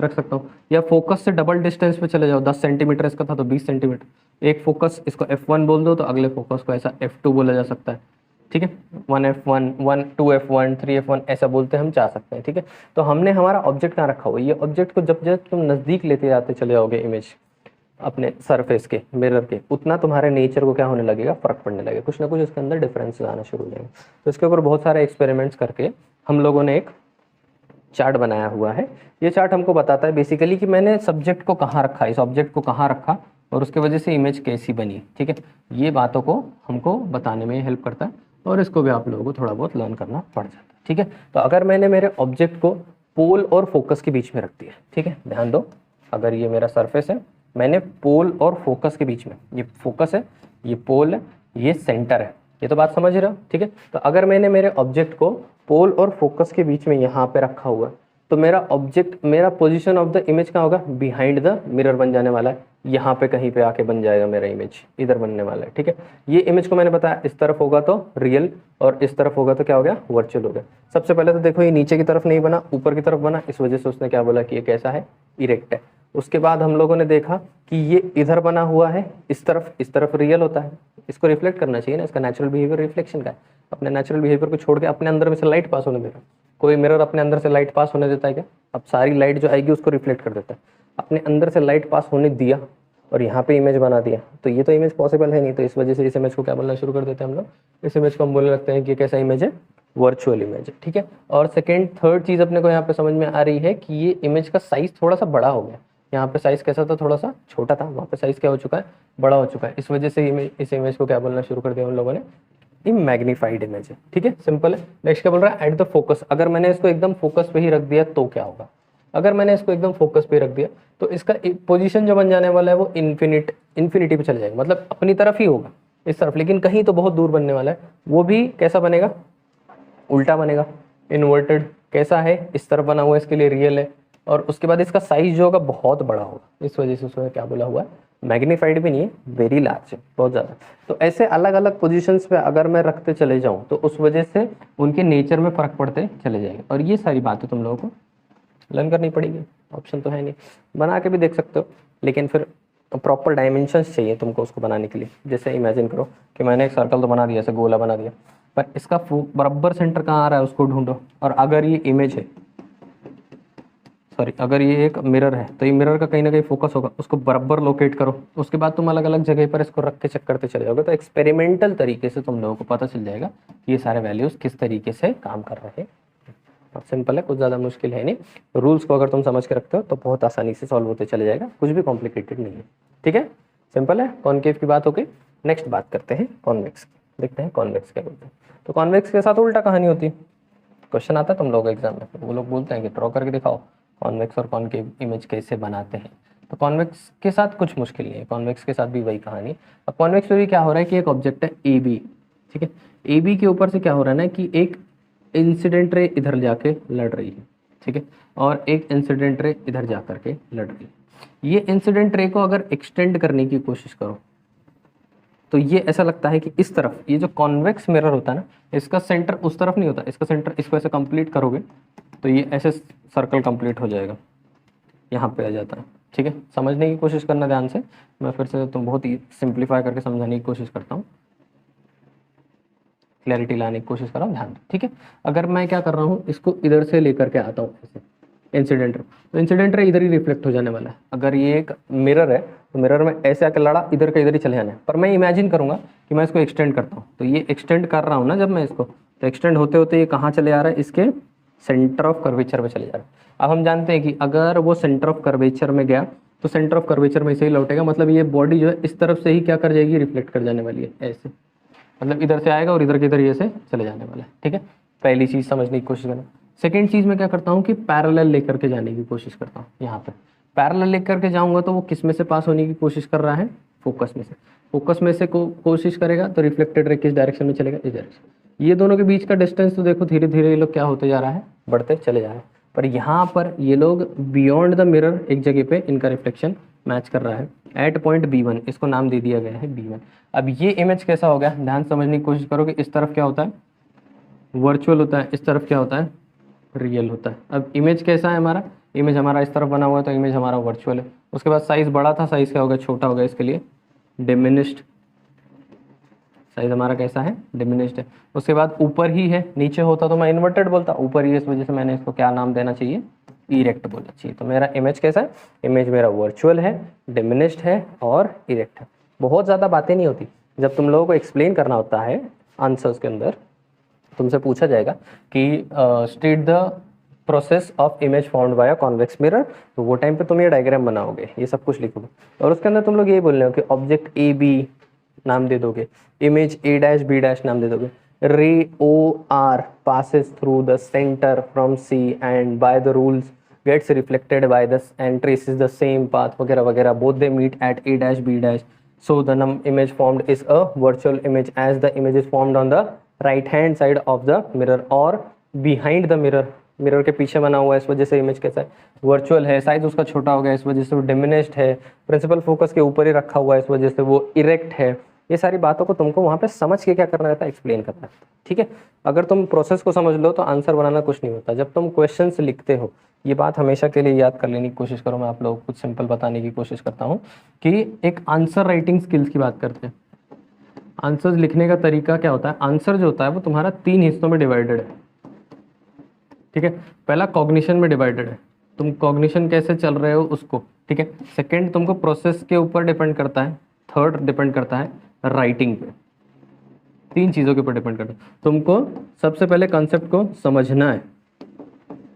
रख सकता हूँ, या फोकस से डबल डिस्टेंस पे चले जाओ, 10 सेंटीमीटर इसका था तो 20 सेंटीमीटर एक फोकस, इसको F1 बोल दो तो अगले फोकस को ऐसा F2 बोला जा सकता है। ठीक है, 1F1, 2F1, 3F1 ऐसा बोलते हम जा सकते हैं। ठीक है, तो हमने हमारा ऑब्जेक्ट कहाँ रखा हुआ है, ये ऑब्जेक्ट को जब जब तुम नज़दीक लेते जाते चले जाओगे इमेज अपने सरफेस के, मिरर के, उतना तुम्हारे नेचर को क्या होने लगेगा, फर्क पड़ने लगेगा, कुछ ना कुछ इसके अंदर डिफरेंसेस आना शुरू हो जाएंगे। तो इसके ऊपर बहुत सारे एक्सपेरिमेंट्स करके हम लोगों ने एक चार्ट बनाया हुआ है। ये चार्ट हमको बताता है बेसिकली कि मैंने सब्जेक्ट को कहाँ रखा, इस ऑब्जेक्ट को कहाँ रखा और उसके वजह से इमेज कैसी बनी। ठीक है, ये बातों को हमको बताने में हेल्प करता है और इसको भी आप लोगों को थोड़ा बहुत लर्न करना पड़ जाता है। ठीक है, तो अगर मैंने मेरे ऑब्जेक्ट को पोल और फोकस के बीच में रख दिया, ठीक है, ध्यान दो, अगर ये मेरा सरफेस है, मैंने पोल और फोकस के बीच में, ये फोकस है, ये पोल है, ये सेंटर है, ये तो बात समझ रहे हो, ठीक है। तो अगर मैंने मेरे ऑब्जेक्ट को पोल और फोकस के बीच में यहाँ पे रखा हुआ है, तो मेरा ऑब्जेक्ट, मेरा पोजीशन ऑफ द इमेज कहाँ होगा, बिहाइंड द मिरर बन जाने वाला है, यहाँ पे कहीं पे आके बन जाएगा मेरा इमेज, इधर बनने वाला है, ठीक है। ये इमेज को मैंने बताया इस तरफ होगा तो रियल, और इस तरफ होगा तो क्या हो गया, वर्चुअल हो गया। सबसे पहले तो देखो ये नीचे की तरफ नहीं बना, ऊपर की तरफ बना, इस वजह से उसने क्या बोला कि ये कैसा है, इरेक्ट है। उसके बाद हम लोगों ने देखा कि ये इधर बना हुआ है, इस तरफ रियल होता है, इसको रिफ्लेक्ट करना चाहिए ना, इसका नेचुरल बिहेवियर रिफ्लेक्शन का है। अपने नेचुरल बिहेवियर को छोड़ के अपने अंदर में से लाइट पास होने दे रहा है। कोई मिरर अपने अंदर से लाइट पास होने देता है क्या? अब सारी लाइट जो आएगी उसको रिफ्लेक्ट कर देता है। अपने अंदर से लाइट पास होने दिया और यहाँ पे इमेज बना दिया, तो ये तो इमेज पॉसिबल है नहीं। तो इस वजह से इस इमेज को क्या बोलना शुरू कर देते हैं हम लोग, इस इमेज को हम बोलने लगते हैं कि कैसा इमेज है, वर्चुअल इमेज है, ठीक है। और सेकेंड थर्ड चीज़ अपने को यहाँ पे समझ में आ रही है कि ये इमेज का साइज थोड़ा सा बड़ा हो गया। यहाँ पे साइज कैसा था, थोड़ा सा छोटा था, वहाँ पे साइज क्या हो चुका है, बड़ा हो चुका है। इस वजह से इस इमेज को क्या बोलना शुरू कर दिया उन लोगों ने, ये मैग्नीफाइड इमेज है, ठीक है, सिंपल है। नेक्स्ट क्या बोल रहा है, एट द फोकस। अगर मैंने इसको एकदम फोकस पे ही रख दिया तो क्या होगा, अगर मैंने इसको एकदम फोकस पे रख दिया तो इसका पोजीशन जो बन जाने वाला है वो इन्फिनिटी पे चले जाएगा, मतलब अपनी तरफ ही होगा इस तरफ, लेकिन कहीं तो बहुत दूर बनने वाला है। वो भी कैसा बनेगा, उल्टा बनेगा, इन्वर्टेड। कैसा है, इस तरफ बना हुआ है, इसके लिए रियल है। और उसके बाद इसका साइज जो होगा बहुत बड़ा होगा, इस वजह से उसमें क्या बोला हुआ है, मैग्नीफाइड भी नहीं है, वेरी लार्ज है, बहुत ज़्यादा। तो ऐसे अलग अलग पोजीशंस पे अगर मैं रखते चले जाऊँ तो उस वजह से उनके नेचर में फ़र्क पड़ते चले जाएंगे। और ये सारी बातें तुम लोगों को लर्न करनी पड़ेगी, ऑप्शन तो है नहीं, बना के भी देख सकते हो, लेकिन फिर प्रॉपर डायमेंशंस चाहिए तुमको उसको बनाने के लिए। जैसे इमेजिन करो कि मैंने एक सर्कल तो बना दिया, ऐसे गोला बना दिया, पर इसका बराबर सेंटर कहाँ आ रहा है उसको ढूंढो। और अगर ये इमेज है, सॉरी, अगर ये एक मिरर है तो ये मिरर का कहीं ना कहीं फोकस होगा, उसको बराबर लोकेट करो। उसके बाद तुम अलग अलग जगह पर इसको रख के चेक करते चले जाओगे, तो एक्सपेरिमेंटल तरीके से तुम लोगों को पता चल जाएगा कि ये सारे वैल्यूज़ किस तरीके से काम कर रहे हैं। सिंपल है, कुछ ज़्यादा मुश्किल है नहीं। रूल्स को अगर तुम समझ के रखते हो तो बहुत आसानी से सॉल्व होते चले जाएगा, कुछ भी कॉम्प्लिकेटेड नहीं है, ठीक है, सिंपल है। कॉनकेव की बात हो गई, नेक्स्ट बात करते हैं कॉन्वेक्स की, देखते हैं कॉन्वेक्स क्या बोलते हैं। तो कॉन्वेक्स के साथ उल्टा कहानी होती है। क्वेश्चन आता है तुम लोग एग्जाम में, वो लोग बोलते हैं कि ड्रॉ करके दिखाओ कॉन्वेक्स और कॉनकेव इमेज कैसे बनाते हैं। तो कॉन्वेक्स के साथ कुछ मुश्किल नहीं है, कॉन्वेक्स के साथ भी वही कहानी। अब कॉन्वेक्स में भी क्या हो रहा है कि एक ऑब्जेक्ट है ए बी, ठीक है, ए बी के ऊपर से क्या हो रहा है ना कि एक इंसिडेंट रे इधर जाके लड़ रही है, ठीक है, और एक इंसिडेंट रे इधर जा करके लड़ रही है। ये इंसिडेंट रे को अगर एक्सटेंड करने की कोशिश करो तो ये ऐसा लगता है कि इस तरफ, ये जो कॉन्वेक्स मिरर होता है ना, इसका सेंटर उस तरफ नहीं होता, इसका सेंटर, इसको ऐसे कंप्लीट करोगे तो ये ऐसे सर्कल कंप्लीट हो जाएगा, यहाँ पे आ जाता है, ठीक है। समझने की कोशिश करना ध्यान से, मैं फिर से तुम बहुत ही सिंप्लीफाई करके समझाने की कोशिश करता हूँ, क्लैरिटी लाने की कोशिश कर रहा हूँ, ध्यान। ठीक है, अगर मैं क्या कर रहा हूँ, इसको इधर से लेकर के आता हूँ ऐसे इंसिडेंट रे, तो इंसिडेंट रे इधर ही रिफ्लेक्ट हो जाने वाला है। अगर ये एक मिरर है तो मिरर में ऐसे आके लड़ा, इधर का इधर ही चले जाना है। पर मैं इमेजिन करूंगा कि मैं इसको एक्सटेंड करता हूँ, तो ये एक्सटेंड कर रहा हूँ ना जब मैं इसको, तो एक्सटेंड होते होते ये कहाँ चले आ रहा है, इसके सेंटर ऑफ कर्वेचर में चले जा रहा है। अब हम जानते हैं कि अगर वो सेंटर ऑफ कर्वेचर में गया तो सेंटर ऑफ कर्वेचर में से ही लौटेगा, मतलब ये बॉडी जो है इस तरफ से ही क्या कर जाएगी, रिफ्लेक्ट कर जाने वाली है ऐसे, मतलब इधर से आएगा और इधर के इधर ये से चले जाने वाला है। ठीक है, पहली चीज़ समझने की कोशिश करना। सेकेंड चीज़ मैं क्या करता हूँ कि पैरेलल लेकर के जाने की कोशिश करता हूँ। यहाँ पे पैरेलल लेकर के जाऊँगा तो वो किस में से पास होने की कोशिश कर रहा है, फोकस में से। फोकस में से कोशिश करेगा तो रिफ्लेक्टेड रे किस डायरेक्शन में चलेगा, इस डायरेक्शन। ये दोनों के बीच का डिस्टेंस तो देखो धीरे धीरे ये लोग क्या होते जा रहा है, बढ़ते चले जा रहे हैं। पर यहाँ पर ये लोग बियॉन्ड द मिरर एक जगह पे इनका रिफ्लेक्शन मैच कर रहा है एट पॉइंट B1, इसको नाम दे दिया गया है B1। अब ये इमेज कैसा हो गया, ध्यान समझने की कोशिश करो कि इस तरफ क्या होता है, वर्चुअल होता है, इस तरफ क्या होता है, रियल होता है। अब इमेज कैसा है हमारा, इमेज हमारा इस तरफ बना हुआ है तो इमेज हमारा वर्चुअल है। उसके बाद साइज़ बड़ा था, साइज़ क्या हो गया, छोटा हो गया, इसके लिए डिमिनिश्ड। साइज हमारा कैसा है, डिमिनिश्ड है। उसके बाद ऊपर ही है, नीचे होता तो मैं इन्वर्टेड बोलता, ऊपर ही है, इस वजह से मैंने इसको क्या नाम देना चाहिए, इरेक्ट बोलना चाहिए। तो मेरा इमेज कैसा है, इमेज मेरा वर्चुअल है, डिमिनिश्ड है और इरेक्ट है। बहुत ज़्यादा बातें नहीं होती, जब तुम लोगों को एक्सप्लेन करना होता है आंसर्स के अंदर तुमसे पूछा जाएगा कि state the process of image found bye a convex mirror, तो वो टाइम पे तुम ये डायग्राम बनाओगे, ये सब कुछ लिखोगे और उसके अंदर तुम लोग ये बोल रहे हो कि ऑब्जेक्ट ए बी नाम दे दोगे, image A dash B dash नाम दे दोगे, ray O R passes through the center from C and by the rules gets reflected by this and traces the same path वगैरह वगैरह, both they meet at A dash B dash, So the image formed is a virtual image as the image is formed on the right hand side of the mirror or behind the mirror. Mirror के पीछे बना हुआ है, इस वजह से image कैसा है, वर्चुअल है, साइज उसका छोटा हो गया, इस वजह से वो डिमिनिश्ड है, प्रिंसिपल फोकस के ऊपर ही रखा हुआ है, इस वजह से वो इरेक्ट है। ये सारी बातों को तुमको वहाँ पे समझ के क्या करना रहता है, एक्सप्लेन करना रहता है। ठीक है, अगर तुम प्रोसेस को समझ लो तो आंसर बनाना कुछ नहीं होता। जब तुम क्वेश्चंस लिखते हो, ये बात हमेशा के लिए याद कर लेने की कोशिश करो। मैं आप लोगों को कुछ सिंपल बताने की कोशिश करता हूँ कि एक आंसर राइटिंग स्किल्स की बात करते हैं। आंसर्स लिखने का तरीका क्या होता है, आंसर जो होता है वो तुम्हारा 3 हिस्सों में डिवाइडेड है। ठीक है, पहला कॉग्निशन में डिवाइडेड है, तुम कॉग्निशन कैसे चल रहे हो उसको। ठीक है, सेकंड तुमको प्रोसेस के ऊपर डिपेंड करता है, थर्ड डिपेंड करता है राइटिंग पे। 3 चीज़ों के ऊपर डिपेंड करता है। तुमको सबसे पहले कॉन्सेप्ट को समझना है।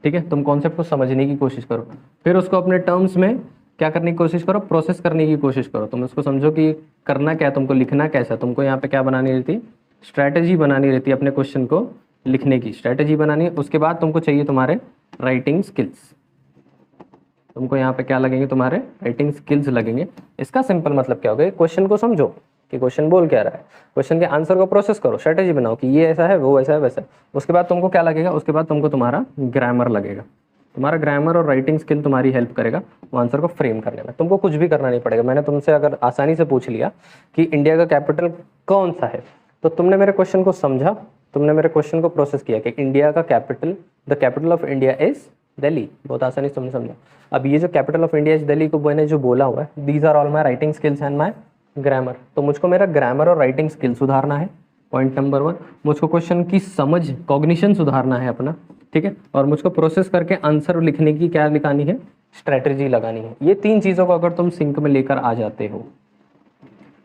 ठीक है, तुम कॉन्सेप्ट को समझने की कोशिश करो, फिर उसको अपने टर्म्स में क्या करने की कोशिश करो, प्रोसेस करने की कोशिश करो। तुम उसको समझो कि करना क्या है, तुमको लिखना कैसा है, तुमको यहाँ पे क्या बनानी रहती, स्ट्रैटेजी बनानी रहती है, अपने क्वेश्चन को लिखने की स्ट्रैटेजी बनानी है। उसके बाद तुमको चाहिए तुम्हारे राइटिंग स्किल्स। तुमको यहाँ पे क्या लगेंगे, तुम्हारे राइटिंग स्किल्स लगेंगे। इसका सिंपल मतलब क्या होगा, क्वेश्चन को समझो कि क्वेश्चन बोल क्या रहा है, क्वेश्चन के आंसर को प्रोसेस करो, स्ट्रैटेजी बनाओ कि ये ऐसा है, वो ऐसा है, वैसा है। उसके बाद तुमको क्या लगेगा, उसके बाद तुमको तुम्हारा ग्रामर लगेगा। तुम्हारा ग्रामर और राइटिंग स्किल तुम्हारी हेल्प करेगा वो आंसर को फ्रेम करने में। तुमको कुछ भी करना नहीं पड़ेगा। मैंने तुमसे अगर आसानी से पूछ लिया कि इंडिया का कैपिटल कौन सा है, तो तुमने मेरे क्वेश्चन को समझा, तुमने मेरे क्वेश्चन को प्रोसेस किया कि इंडिया का capital, the capital of India is Delhi. बहुत आसानी से तुमने समझा। अब ये जो capital of India is Delhi को मैंने जो बोला हुआ है, these are all my writing skills and my grammar. तो मुझको मेरा ग्रामर और राइटिंग स्किल सुधारना है, पॉइंट नंबर 1। मुझको क्वेश्चन की समझ, कॉग्निशन सुधारना है अपना। ठीक है, और मुझको प्रोसेस करके आंसर लिखने की क्या लिखानी है, स्ट्रैटेजी लगानी है। ये 3 चीज़ों को अगर तुम सिंक में लेकर आ जाते हो,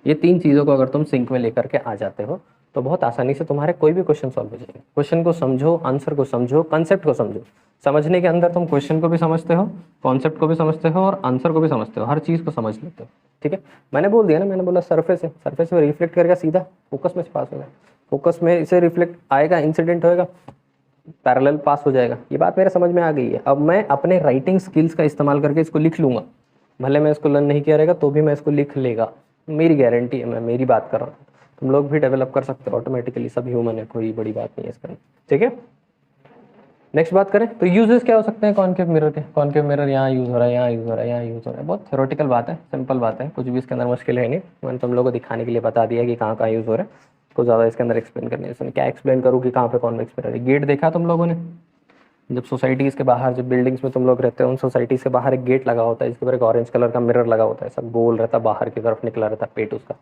ये 3 चीज़ों को अगर तुम सिंक में लेकर के आ जाते हो, तो बहुत आसानी से तुम्हारे कोई भी क्वेश्चन सॉल्व हो जाएंगे। क्वेश्चन को समझो, आंसर को समझो, कंसेप्ट को समझो। समझने के अंदर तुम क्वेश्चन को भी समझते हो, कॉन्सेप्ट को भी समझते हो और आंसर को भी समझते हो, हर चीज़ को समझ लेते हो। ठीक है, मैंने बोल दिया ना, मैंने बोला सरफेस है, सरफेस में रिफ्लेक्ट करेगा, सीधा फोकस में पास होगा, फोकस में इसे रिफ्लेक्ट आएगा, इंसिडेंट होएगा, पैरेलल पास हो जाएगा। ये बात मेरे समझ में आ गई है। अब मैं अपने राइटिंग स्किल्स का इस्तेमाल करके इसको लिख लूँगा, भले मैं इसको लर्न नहीं किया रहेगा तो भी मैं इसको लिख लेगा, मेरी गारंटी है। मैं मेरी बात कर रहा हूँ, तुम लोग भी डेवलप कर सकते हो ऑटोमेटिकली, सब ह्यूमन है, कोई बड़ी बात नहीं है इसका। ठीक है, नेक्स्ट बात करें तो यूजेस क्या हो सकते हैं कॉनकेव मिरर के। कॉनकेव मिरर यहाँ यूज़ हो रहा है, यहाँ यूज़ हो रहा है, यहाँ यूज़ हो रहा है। बहुत थ्योरेटिकल बात है, सिंपल बात है, कुछ भी इसके अंदर मुश्किल है नहीं। मैंने तुम लोगों को दिखाने के लिए बता दिया कि कहाँ कहाँ यूज़ हो रहा है, कुछ ज़्यादा इसके अंदर एक्सप्लेन करने है। क्या एक्सप्लेन करूँ कि कहाँ पे कॉन्वेक्स मिरर है। गेट देखा तुम लोगों ने, जब सोसाइटीज़ के बाहर, जब बिल्डिंग्स में तुम लोग रहते हो, उन सोसाइटीज़ के बाहर एक गेट लगा होता है, इसके ऊपर एक ऑरेंज कलर का मिरर लगा होता है, सब गोल रहता है, बाहर की तरफ निकला रहता है पेट उसका,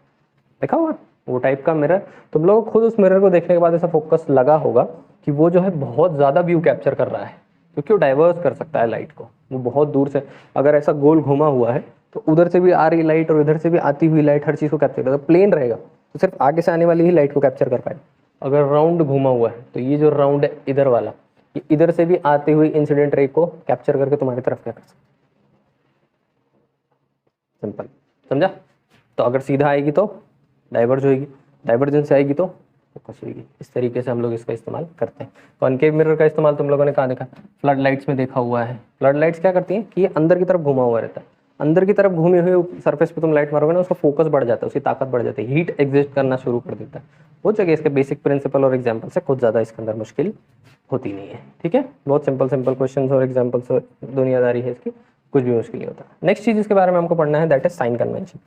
देखा होगा वो टाइप का मिरर। तुम लोग खुद उस मिरर को देखने के बाद ऐसा फोकस लगा होगा कि वो जो है बहुत ज़्यादा व्यू कैप्चर कर रहा है, क्योंकि वो डाइवर्स कर सकता है लाइट को। वो बहुत दूर से अगर ऐसा गोल घुमा हुआ है तो उधर से भी आ रही लाइट और इधर से भी आती हुई लाइट हर चीज़ को कैप्चर करेगा। प्लेन रहेगा तो सिर्फ आगे से आने वाली ही लाइट को कैप्चर कर पाएगा। अगर राउंड घुमा हुआ है तो ये जो राउंड है इधर वाला, ये इधर से भी आती हुई इंसिडेंट रे को कैप्चर करके तुम्हारी तरफ क्या कर सकता है। सिंपल, समझा। तो अगर सीधा आएगी तो डाइवर्ज होगी, डाइवर्जेंस आएगी तो फोकस होगी। इस तरीके से हम लोग इसका इस्तेमाल करते हैं। कॉनकेव मिरर का इस्तेमाल तुम लोगों ने कहाँ देखा, फ्लड लाइट्स में देखा हुआ है। फ्लड लाइट्स क्या करती हैं कि ये अंदर की तरफ घुमा हुआ रहता है, अंदर की तरफ घूमे हुए सरफेस पे तुम लाइट मारोगे ना, उसका फोकस बढ़ जाता है, उसकी ताकत बढ़ जाती है, हीट एग्जिस्ट करना शुरू कर देता है। वो जगह इसके बेसिक प्रिंसिपल और एग्जाम्पल से कुछ ज़्यादा इसके अंदर मुश्किल होती नहीं है। ठीक है, बहुत सिंपल सिंपल क्वेश्चन और एग्जाम्पल्स, दुनियादारी है इसकी, कुछ भी मुश्किल नहीं होता। नेक्स्ट चीज़ इसके बारे में हमको पढ़ना है, that is sign convention.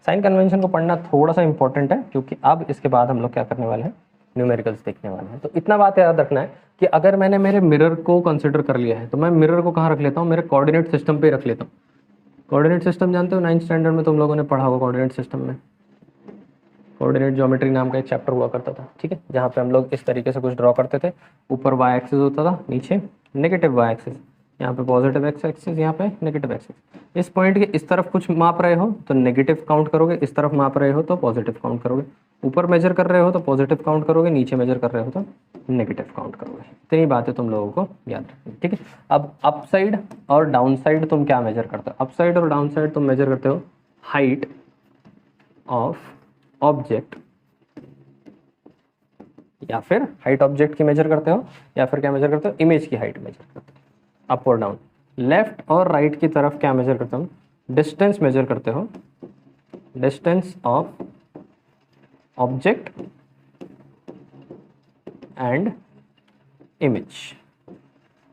Sign convention को पढ़ना थोड़ा सा इंपॉर्टेंट है, क्योंकि अब इसके बाद हम लोग क्या करने वाले हैं, न्यूमेरिकल्स देखने वाले हैं। तो इतना बात याद रखना है कि अगर मैंने मेरे मिरर को कंसिडर कर लिया है तो मैं मिरर को कहाँ रख लेता हूँ, मेरे कोऑर्डिनेट सिस्टम पे रख लेता हूँ। कोऑर्डिनेट सिस्टम जानते हो, 9th स्टैंडर्ड में तुम लोगों ने पढ़ा होगा। कोऑर्डिनेट सिस्टम में कोऑर्डिनेट ज्योमेट्री नाम का एक चैप्टर हुआ करता था, ठीक है, जहाँ पे हम लोग इस तरीके से कुछ ड्रॉ करते थे। ऊपर वाई एक्सिस होता था, नीचे नेगेटिव वाई एक्सिस, यहाँ पे पॉजिटिव एक्स एक्सिस, यहाँ पे नेगेटिव एक्सिस। इस पॉइंट के इस तरफ कुछ माप रहे हो तो नेगेटिव काउंट करोगे, इस तरफ माप रहे हो तो पॉजिटिव काउंट करोगे। ऊपर मेजर कर रहे हो तो पॉजिटिव काउंट करोगे, नीचे मेजर कर रहे हो तो नेगेटिव काउंट करोगे। इतनी बातें तुम लोगों को याद रखनी, ठीक है। अब अप साइड और डाउन साइड तुम क्या मेजर करते हो, अप साइड और डाउन साइड तुम मेजर करते हो हाइट ऑफ ऑब्जेक्ट, या फिर हाइट ऑब्जेक्ट की मेजर करते हो, या फिर क्या मेजर करते हो, इमेज की हाइट मेजर करते हो, अप और डाउन। लेफ्ट और राइट की तरफ क्या मेजर करते हो, डिस्टेंस मेजर करते हो distance of object and image.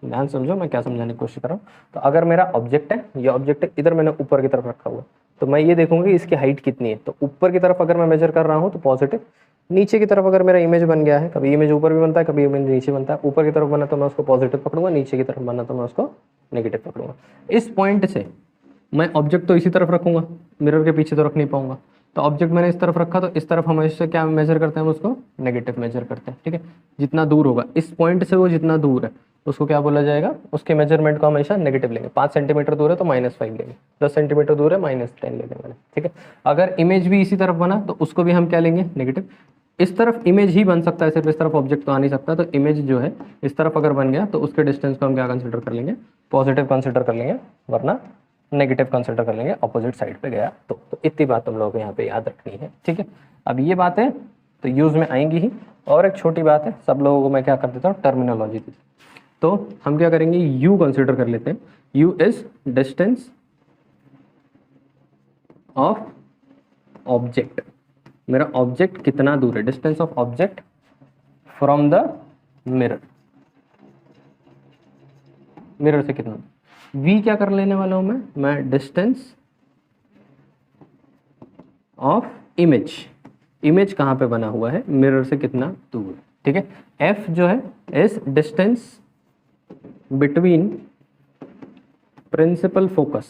ध्यान समझो मैं क्या समझाने की कोशिश कर रहा हूँ। तो अगर मेरा ऑब्जेक्ट है, ये ऑब्जेक्ट है, इधर मैंने ऊपर की तरफ रखा हुआ, तो मैं ये देखूंगा कि इसकी हाइट कितनी है। तो ऊपर की तरफ अगर मैं मेजर कर रहा हूँ तो पॉजिटिव, नीचे की तरफ अगर मेरा इमेज बन गया है, कभी इमेज ऊपर भी बनता है, कभी इमेज नीचे बनता है, ऊपर की तरफ बना तो मैं उसको पॉजिटिव पकड़ूंगा, नीचे की तरफ बना तो मैं उसको नेगेटिव पकड़ूंगा। इस पॉइंट से मैं ऑब्जेक्ट तो इसी तरफ रखूंगा, मिरर के पीछे तो रख नहीं पाऊंगा। तो ऑब्जेक्ट मैंने इस तरफ रखा, तो इस तरफ हम इससे क्या मेजर करते हैं, हम उसको नेगेटिव मेजर करते हैं। ठीक है, जितना दूर होगा इस पॉइंट से वो जितना दूर है उसको क्या बोला जाएगा, उसके मेजरमेंट को हमेशा नेगेटिव लेंगे। 5 सेंटीमीटर दूर है तो -5 लेंगे, 10 सेंटीमीटर दूर है -10 ले लेंगे। ठीक है, अगर इमेज भी इसी तरफ बना तो उसको भी हम क्या लेंगे, नेगेटिव। इस तरफ इमेज ही बन सकता है, सिर्फ इस तरफ ऑब्जेक्ट तो आ नहीं सकता। तो इमेज जो है इस तरफ अगर बन गया तो उसके डिस्टेंस को हम क्या कंसिडर कर लेंगे, पॉजिटिव कंसिडर कर लेंगे, वरना नेगेटिव कंसिडर कर लेंगे ऑपोजिट साइड पे गया तो इतनी बात तुम लोगों को यहाँ पे याद रखनी है। ठीक है, अब ये बातें तो यूज में आएंगी ही। और एक छोटी बात है, सब लोगों को मैं क्या कर देता हूँ, टर्मिनोलॉजी दी। तो हम क्या करेंगे, u कंसिडर कर लेते हैं। u is distance of object. मेरा ऑब्जेक्ट कितना दूर है, distance of object from the mirror, mirror से कितना। v क्या कर लेने वाला हूं मैं डिस्टेंस ऑफ इमेज, इमेज कहाँ पे बना हुआ है, मिरर से कितना दूर। ठीक है, f जो है is distance between principal focus,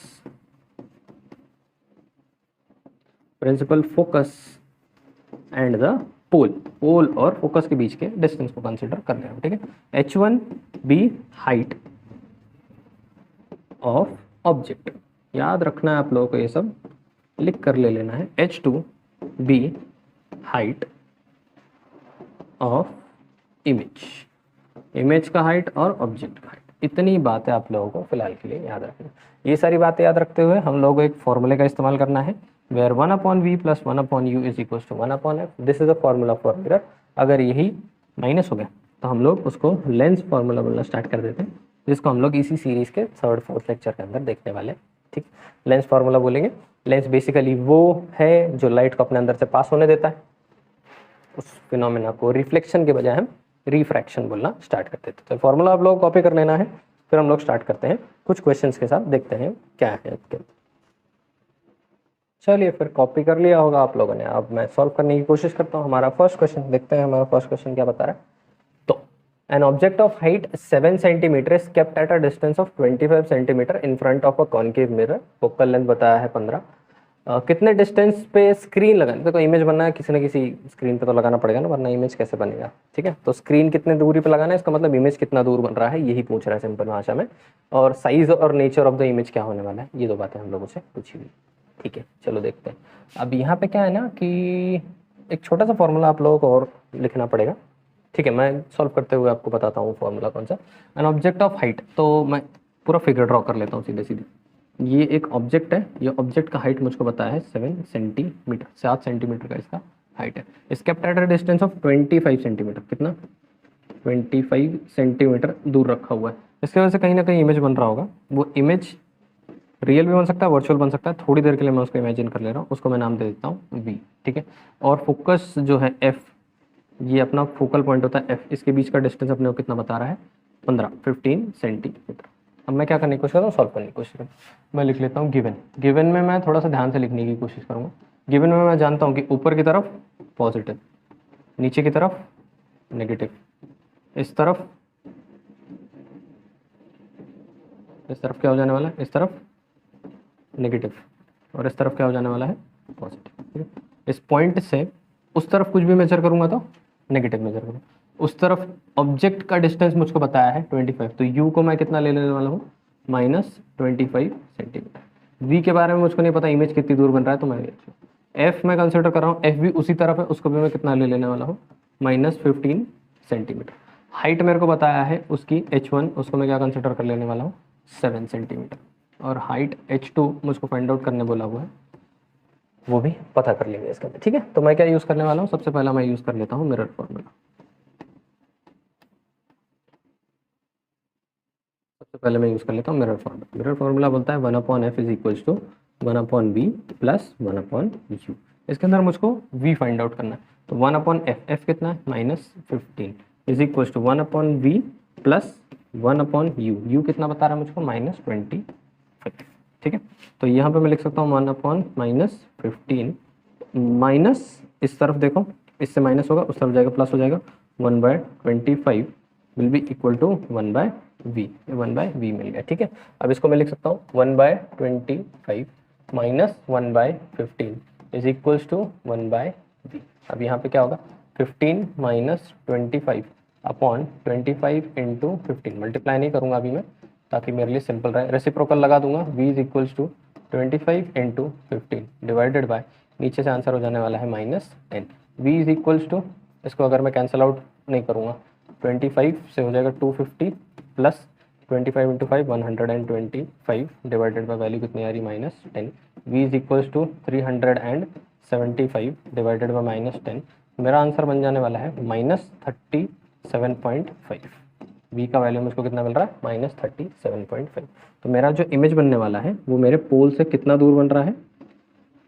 principal focus and the pole, pole और फोकस के बीच के डिस्टेंस को कंसिडर कर रहे हैं। ठीक है, h1 B height of object, याद रखना है आप लोगों को, ये सब लिख कर ले लेना है। h2 be height of image, image का हाइट और ऑब्जेक्ट का हाइट। इतनी बातें आप लोगों को फिलहाल के लिए याद रखनी। ये सारी बातें याद रखते हुए हम लोगों को एक फॉर्मूले का इस्तेमाल करना है, where 1/v + 1/u is equal to 1/f। This is a formula for mirror. अगर यही माइनस हो गया तो हम लोग उसको लेंस फॉर्मूला बोलना स्टार्ट कर देते हैं, जिसको हम लोग इसी सीरीज के 3rd 4th लेक्चर के अंदर देखने वाले हैं। ठीक, लेंस फॉर्मूला बोलेंगे। लेंस बेसिकली वो है जो लाइट को अपने अंदर से पास होने देता है, उस फिनोमेना को रिफ्लेक्शन के बजाय हम रिफ्रैक्शन बोलना स्टार्ट कर देते हैं। तो फॉर्मूला आप लोग कॉपी कर लेना है, फिर हम लोग स्टार्ट करते हैं कुछ क्वेश्चंस के साथ, देखते हैं क्या है इसके। चलिए, फिर कॉपी कर लिया होगा आप लोगों ने, अब मैं सॉल्व करने की कोशिश करता हूँ। हमारा फर्स्ट क्वेश्चन देखते हैं, हमारा फर्स्ट क्वेश्चन क्या बता रहा है। तो an object of height 7 centimetre is kept at a distance of 25 centimetre in front of a concave mirror. Focal length बताया है 15। कितने डिस्टेंस पे स्क्रीन लगानी, देखो इमेज बनना है किसी न किसी स्क्रीन पे तो लगाना पड़ेगा ना, वरना इमेज कैसे बनेगा। ठीक है, तो स्क्रीन कितने दूरी पे लगाना है, इसका मतलब इमेज कितना दूर बन रहा है, यही पूछ रहा है सिंपल भाषा में। और साइज और नेचर ऑफ द इमेज क्या होने वाला है, ये 2 बातें हम लोगों से पूछी हुई। ठीक है, चलो देखते हैं। अब यहाँ पे क्या है ना कि एक छोटा सा फॉर्मूला आप लोगों को और लिखना पड़ेगा। ठीक है, मैं सॉल्व करते हुए आपको बताता हूँ फॉर्मूला कौन सा। एन ऑब्जेक्ट ऑफ हाइट, तो मैं पूरा फिगर ड्रॉ कर लेता हूँ सीधे सीधे। ये एक ऑब्जेक्ट है, ये ऑब्जेक्ट का हाइट मुझको बताया है 7 सेंटीमीटर, 7 सेंटीमीटर का इसका हाइट है। इस kept at a distance of 25 centimetre, कितना 25 सेंटीमीटर दूर रखा हुआ है। इसकी वजह से कहीं ना कहीं इमेज बन रहा होगा। वो इमेज रियल भी बन सकता है, वर्चुअल बन सकता है। थोड़ी देर के लिए मैं उसको इमेजिन कर ले रहा हूँ, उसको मैं नाम दे देता हूँ v। ठीक है, और फोकस जो है f, ये अपना फोकल पॉइंट होता है f, इसके बीच का डिस्टेंस अपने को कितना बता रहा है, 15 सेंटीमीटर। अब मैं क्या करने की कोशिश कर रहा हूँ, सॉल्व करने की कोशिश कर रहा हूँ। मैं लिख लेता हूँ गिवन। गिवन में मैं थोड़ा सा ध्यान से लिखने की कोशिश करूँगा। गिवन में मैं जानता हूँ कि ऊपर की तरफ पॉजिटिव, नीचे की तरफ नेगेटिव, इस तरफ क्या हो जाने वाला है, इस तरफ नेगेटिव, और इस तरफ क्या हो जाने वाला है, पॉजिटिव। ठीक है, इस पॉइंट से उस तरफ कुछ भी मेजर करूँगा तो नेगेटिव मेजर करूँगा। उस तरफ ऑब्जेक्ट का डिस्टेंस मुझको बताया है 25, तो u को मैं कितना ले लेने वाला हूँ, -25 सेंटीमीटर। v के बारे में मुझको नहीं पता, इमेज कितनी दूर बन रहा है, तो मैं f मैं कंसिडर कर रहा हूँ, f भी उसी तरफ है, उसको भी मैं कितना ले लेने वाला हूँ, -15 सेंटीमीटर। हाइट मेरे को बताया है उसकी h1, उसको मैं क्या कंसिडर कर लेने वाला हूँ, 7 सेंटीमीटर। और हाइट h2 मुझको फाइंड आउट करने बोला हुआ है, वो भी पता कर लेंगे इसके अंदर। ठीक है, तो मैं क्या यूज़ करने वाला हूँ, सबसे पहला मैं यूज़ कर लेता हूँ मिरर फॉर्मूला। तो पहले मैं यूज़ कर लेता हूँ मिरर फार्मूला। मिरर फार्मूला बोलता है 1/f is equals to 1/v plus 1/u। इसके अंदर मुझको v फाइंड आउट करना है, तो 1/f, f कितना है -15 is equals to 1/v plus 1/u। u कितना बता रहा है मुझको -25। ठीक है, तो यहाँ पे मैं लिख सकता हूँ 1/-15 माइनस, इस तरफ देखो, इससे माइनस होगा उस तरफ जाएगा प्लस हो जाएगा, 1/25 will be equal to 1/v। 1/v मिल गया। ठीक है, अब इसको मैं लिख सकता हूँ 1/25 minus 1/15 is equals to 1/v। अब यहाँ पे क्या होगा, 15 माइनस 25 अपॉन 25 इंटू 15। मल्टीप्लाई नहीं करूँगा अभी मैं, ताकि मेरे लिए सिंपल रहे, रेसिप्रोकल लगा दूंगा, v is equals to 25 into 15 divided by, नीचे से आंसर हो जाने वाला है -10। v इज इक्वल्स टू, इसको अगर मैं कैंसिल आउट नहीं करूँगा, 25 से हो जाएगा 250 plus 25 into 5 125 divided by value कितनी आ रही -10। v is equals to 375 divided by -10। मेरा आंसर बन जाने वाला है -37.5। v का वैल्यू मुझको कितना मिल रहा है -37.5। तो मेरा जो इमेज बनने वाला है वो मेरे पोल से कितना दूर बन रहा है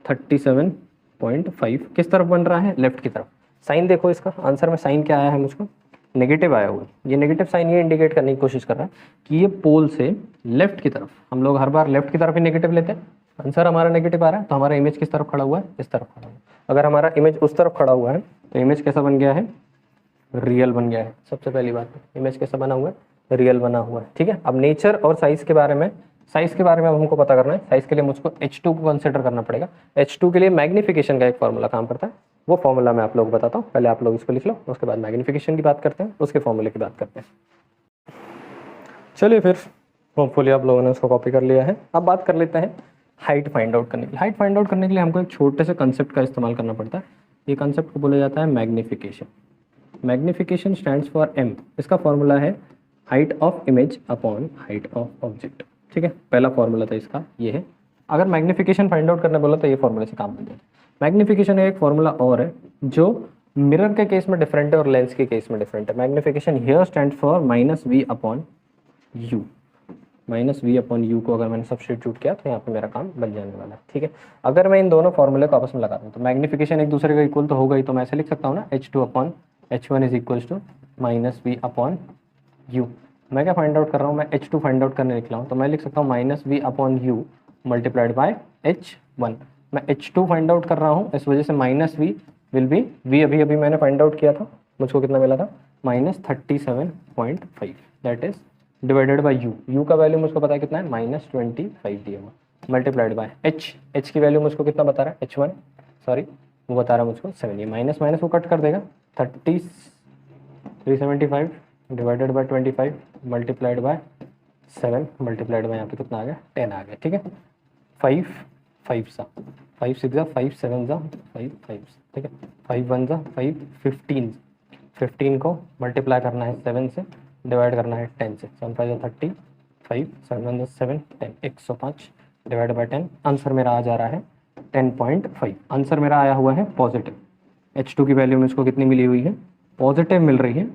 37.5। किस तरफ बन रहा है, लेफ्ट की तरफ। साइन देखो, इसका आंसर में साइन क्या आया है मुझको, नेगेटिव आया हुआ है। ये नेगेटिव साइन ये इंडिकेट करने की कोशिश कर रहा है कि ये पोल से लेफ्ट की तरफ, हम लोग हर बार लेफ्ट की तरफ ही नेगेटिव लेते हैं, आंसर हमारा नेगेटिव आ रहा है, तो हमारा इमेज किस तरफ खड़ा हुआ है, इस तरफ खड़ा हुआ है। अगर हमारा इमेज उस तरफ खड़ा हुआ है तो इमेज कैसा बन गया है, रियल बन गया है। सबसे पहली बात, इमेज कैसा बना हुआ है, रियल बना हुआ है। ठीक है, अब नेचर और साइज के बारे में, साइज के बारे में अब हमको पता करना है। साइज के लिए मुझको h2 को कंसिडर करना पड़ेगा। h2 के लिए मैग्निफिकेशन का एक फॉर्मूला काम करता है, वो फॉर्मूला मैं आप लोग बताता हूँ। पहले आप लोग इसको लिख लो, उसके बाद मैग्निफिकेशन की बात करते हैं, उसके फॉर्मूले की बात करते हैं। चलिए फिर, होपफुली आप लोगों ने उसको कॉपी कर लिया है। अब बात कर लेते हैं हाइट फाइंड आउट करने के लिए। हाइट फाइंड आउट करने के लिए हमको एक छोटे से कंसेप्ट का इस्तेमाल करना पड़ता है। ये कंसेप्ट को बोला जाता है magnification. Magnification stands for m। इसका फॉर्मूला है height of image upon height of object. ठीक है, पहला फॉर्मूला था इसका ये है। अगर मैग्निफिकेशन फाइंड आउट करने बोला तो ये फॉर्मूले से काम बन जाता है। मैग्निफिकेशन एक फॉर्मूला और है जो मिरर के केस में डिफरेंट है और लेंस के केस में डिफरेंट है। Magnification here stands for -v upon u। -v upon u को अगर मैंने सब्स्टिट्यूट किया तो यहाँ पे मेरा काम बन जाने वाला है। ठीक है, अगर मैं इन दोनों फॉर्मूले को आपस में लगा दूँ तो मैग्निफिकेशन एक दूसरे का इक्वल तो होगा ही, तो मैं ऐसे लिख सकता हूँ ना, h2 upon h1 is equals to -v upon u। मैं क्या फाइंड आउट कर रहा हूँ, मैं h2 फाइंड आउट करने निकला हूँ, तो मैं लिख सकता हूँ -v upon u multiplied by h1। मैं h2 फाइंड आउट कर रहा हूँ, इस वजह से -v विल बी, v अभी अभी मैंने फाइंड आउट किया था, मुझको कितना मिला था -37.5, that is divided by u। u का वैल्यू मुझको पता है कितना है -25 दिया हुआ, मल्टीप्लाइड बाय h की वैल्यू मुझको कितना बता रहा है, h1 सॉरी वो बता रहा है मुझको 7। ये माइनस माइनस वो कट कर देगा, 375 divided bye 25 multiplied by 7 multiplied by यहाँ पे कितना आ गया 10 आ गया। ठीक है, 5 5 सा 5 6 जा 5 7 जा 5 5। ठीक है, 5 1 जा 5 15 को मल्टीप्लाई करना है 7 से, डिवाइड करना है 10 से। 7 5 30 5 7 1 7 10 105 डिवाइड बाय 10। आंसर मेरा आ जा रहा है 10.5। आंसर मेरा आया हुआ है पॉजिटिव। h2 की वैल्यू मुझको कितनी मिली हुई है, पॉजिटिव मिल रही है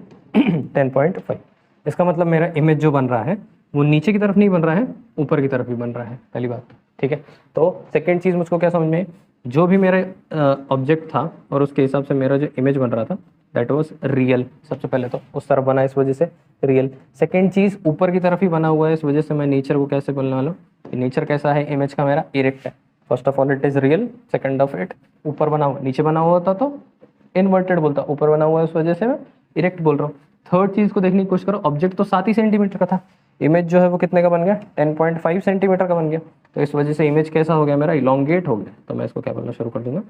10.5। इसका मतलब मेरा इमेज जो बन रहा है वो नीचे की तरफ नहीं बन रहा है, ऊपर की तरफ भी बन रहा है, पहली बात। ठीक है, तो सेकेंड चीज़ मुझको क्या समझ में, जो भी मेरा ऑब्जेक्ट था और उसके हिसाब से मेरा जो इमेज बन रहा था दैट वाज रियल। सबसे पहले तो उस तरफ बना, इस वजह से रियल। सेकेंड चीज़ ऊपर की तरफ ही बना हुआ है, इस वजह से मैं नेचर को कैसे बोलने वाला हूँ, नेचर कैसा है इमेज का, मेरा इरेक्ट है। First of all it is real, second of it ऊपर बना हुआ, नीचे बना हुआ होता तो इन्वर्टेड बोलता, ऊपर बना हुआ है उस वजह से मैं इरेक्ट बोल रहा हूँ। थर्ड चीज़ को देखने की कोशिश करो, ऑब्जेक्ट तो 7 ही सेंटीमीटर का था, इमेज जो है वो कितने का बन गया 10.5 सेंटीमीटर का बन गया, तो इस वजह से इमेज कैसा हो गया मेरा, इलोंगेट हो गया। तो मैं इसको क्या बोलना शुरू कर दूंगा,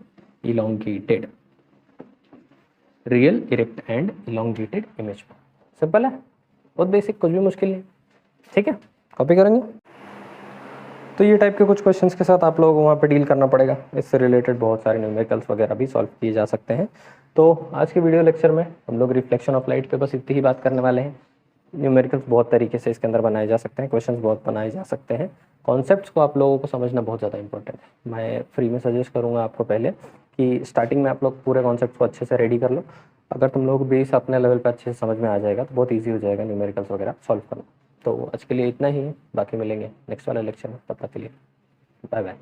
elongated. Real, erect and elongated image. Simple है, बहुत बेसिक, कुछ भी मुश्किल नहीं। ठीक है, कॉपी करेंगे। तो ये टाइप के कुछ क्वेश्चंस के साथ आप लोगों को वहाँ पे डील करना पड़ेगा। इससे रिलेटेड बहुत सारे न्यूमेरिकल्स वगैरह भी सॉल्व किए जा सकते हैं। तो आज के वीडियो लेक्चर में हम लोग रिफ्लेक्शन ऑफ लाइट पे बस इतनी ही बात करने वाले हैं। न्यूमेरिकल्स बहुत तरीके से इसके अंदर बनाए जा सकते हैं, क्वेश्चंस बहुत बनाए जा सकते हैं। कॉन्सेप्ट्स को आप लोगों को समझना बहुत ज़्यादा इंपॉर्टेंट है। मैं फ्री में सजेस्ट करूँगा आपको पहले कि स्टार्टिंग में आप लोग पूरे कॉन्सेप्ट को अच्छे से रेडी कर लो। अगर तुम लोग बेस अपने लेवल पर अच्छे से समझ में आ जाएगा तो बहुत ईजी हो जाएगा न्यूमेरिकल्स वगैरह सॉल्व करना। तो आज के लिए इतना ही है, बाकी मिलेंगे नेक्स्ट वाले लेक्चर में, तब तक के लिए बाय बाय।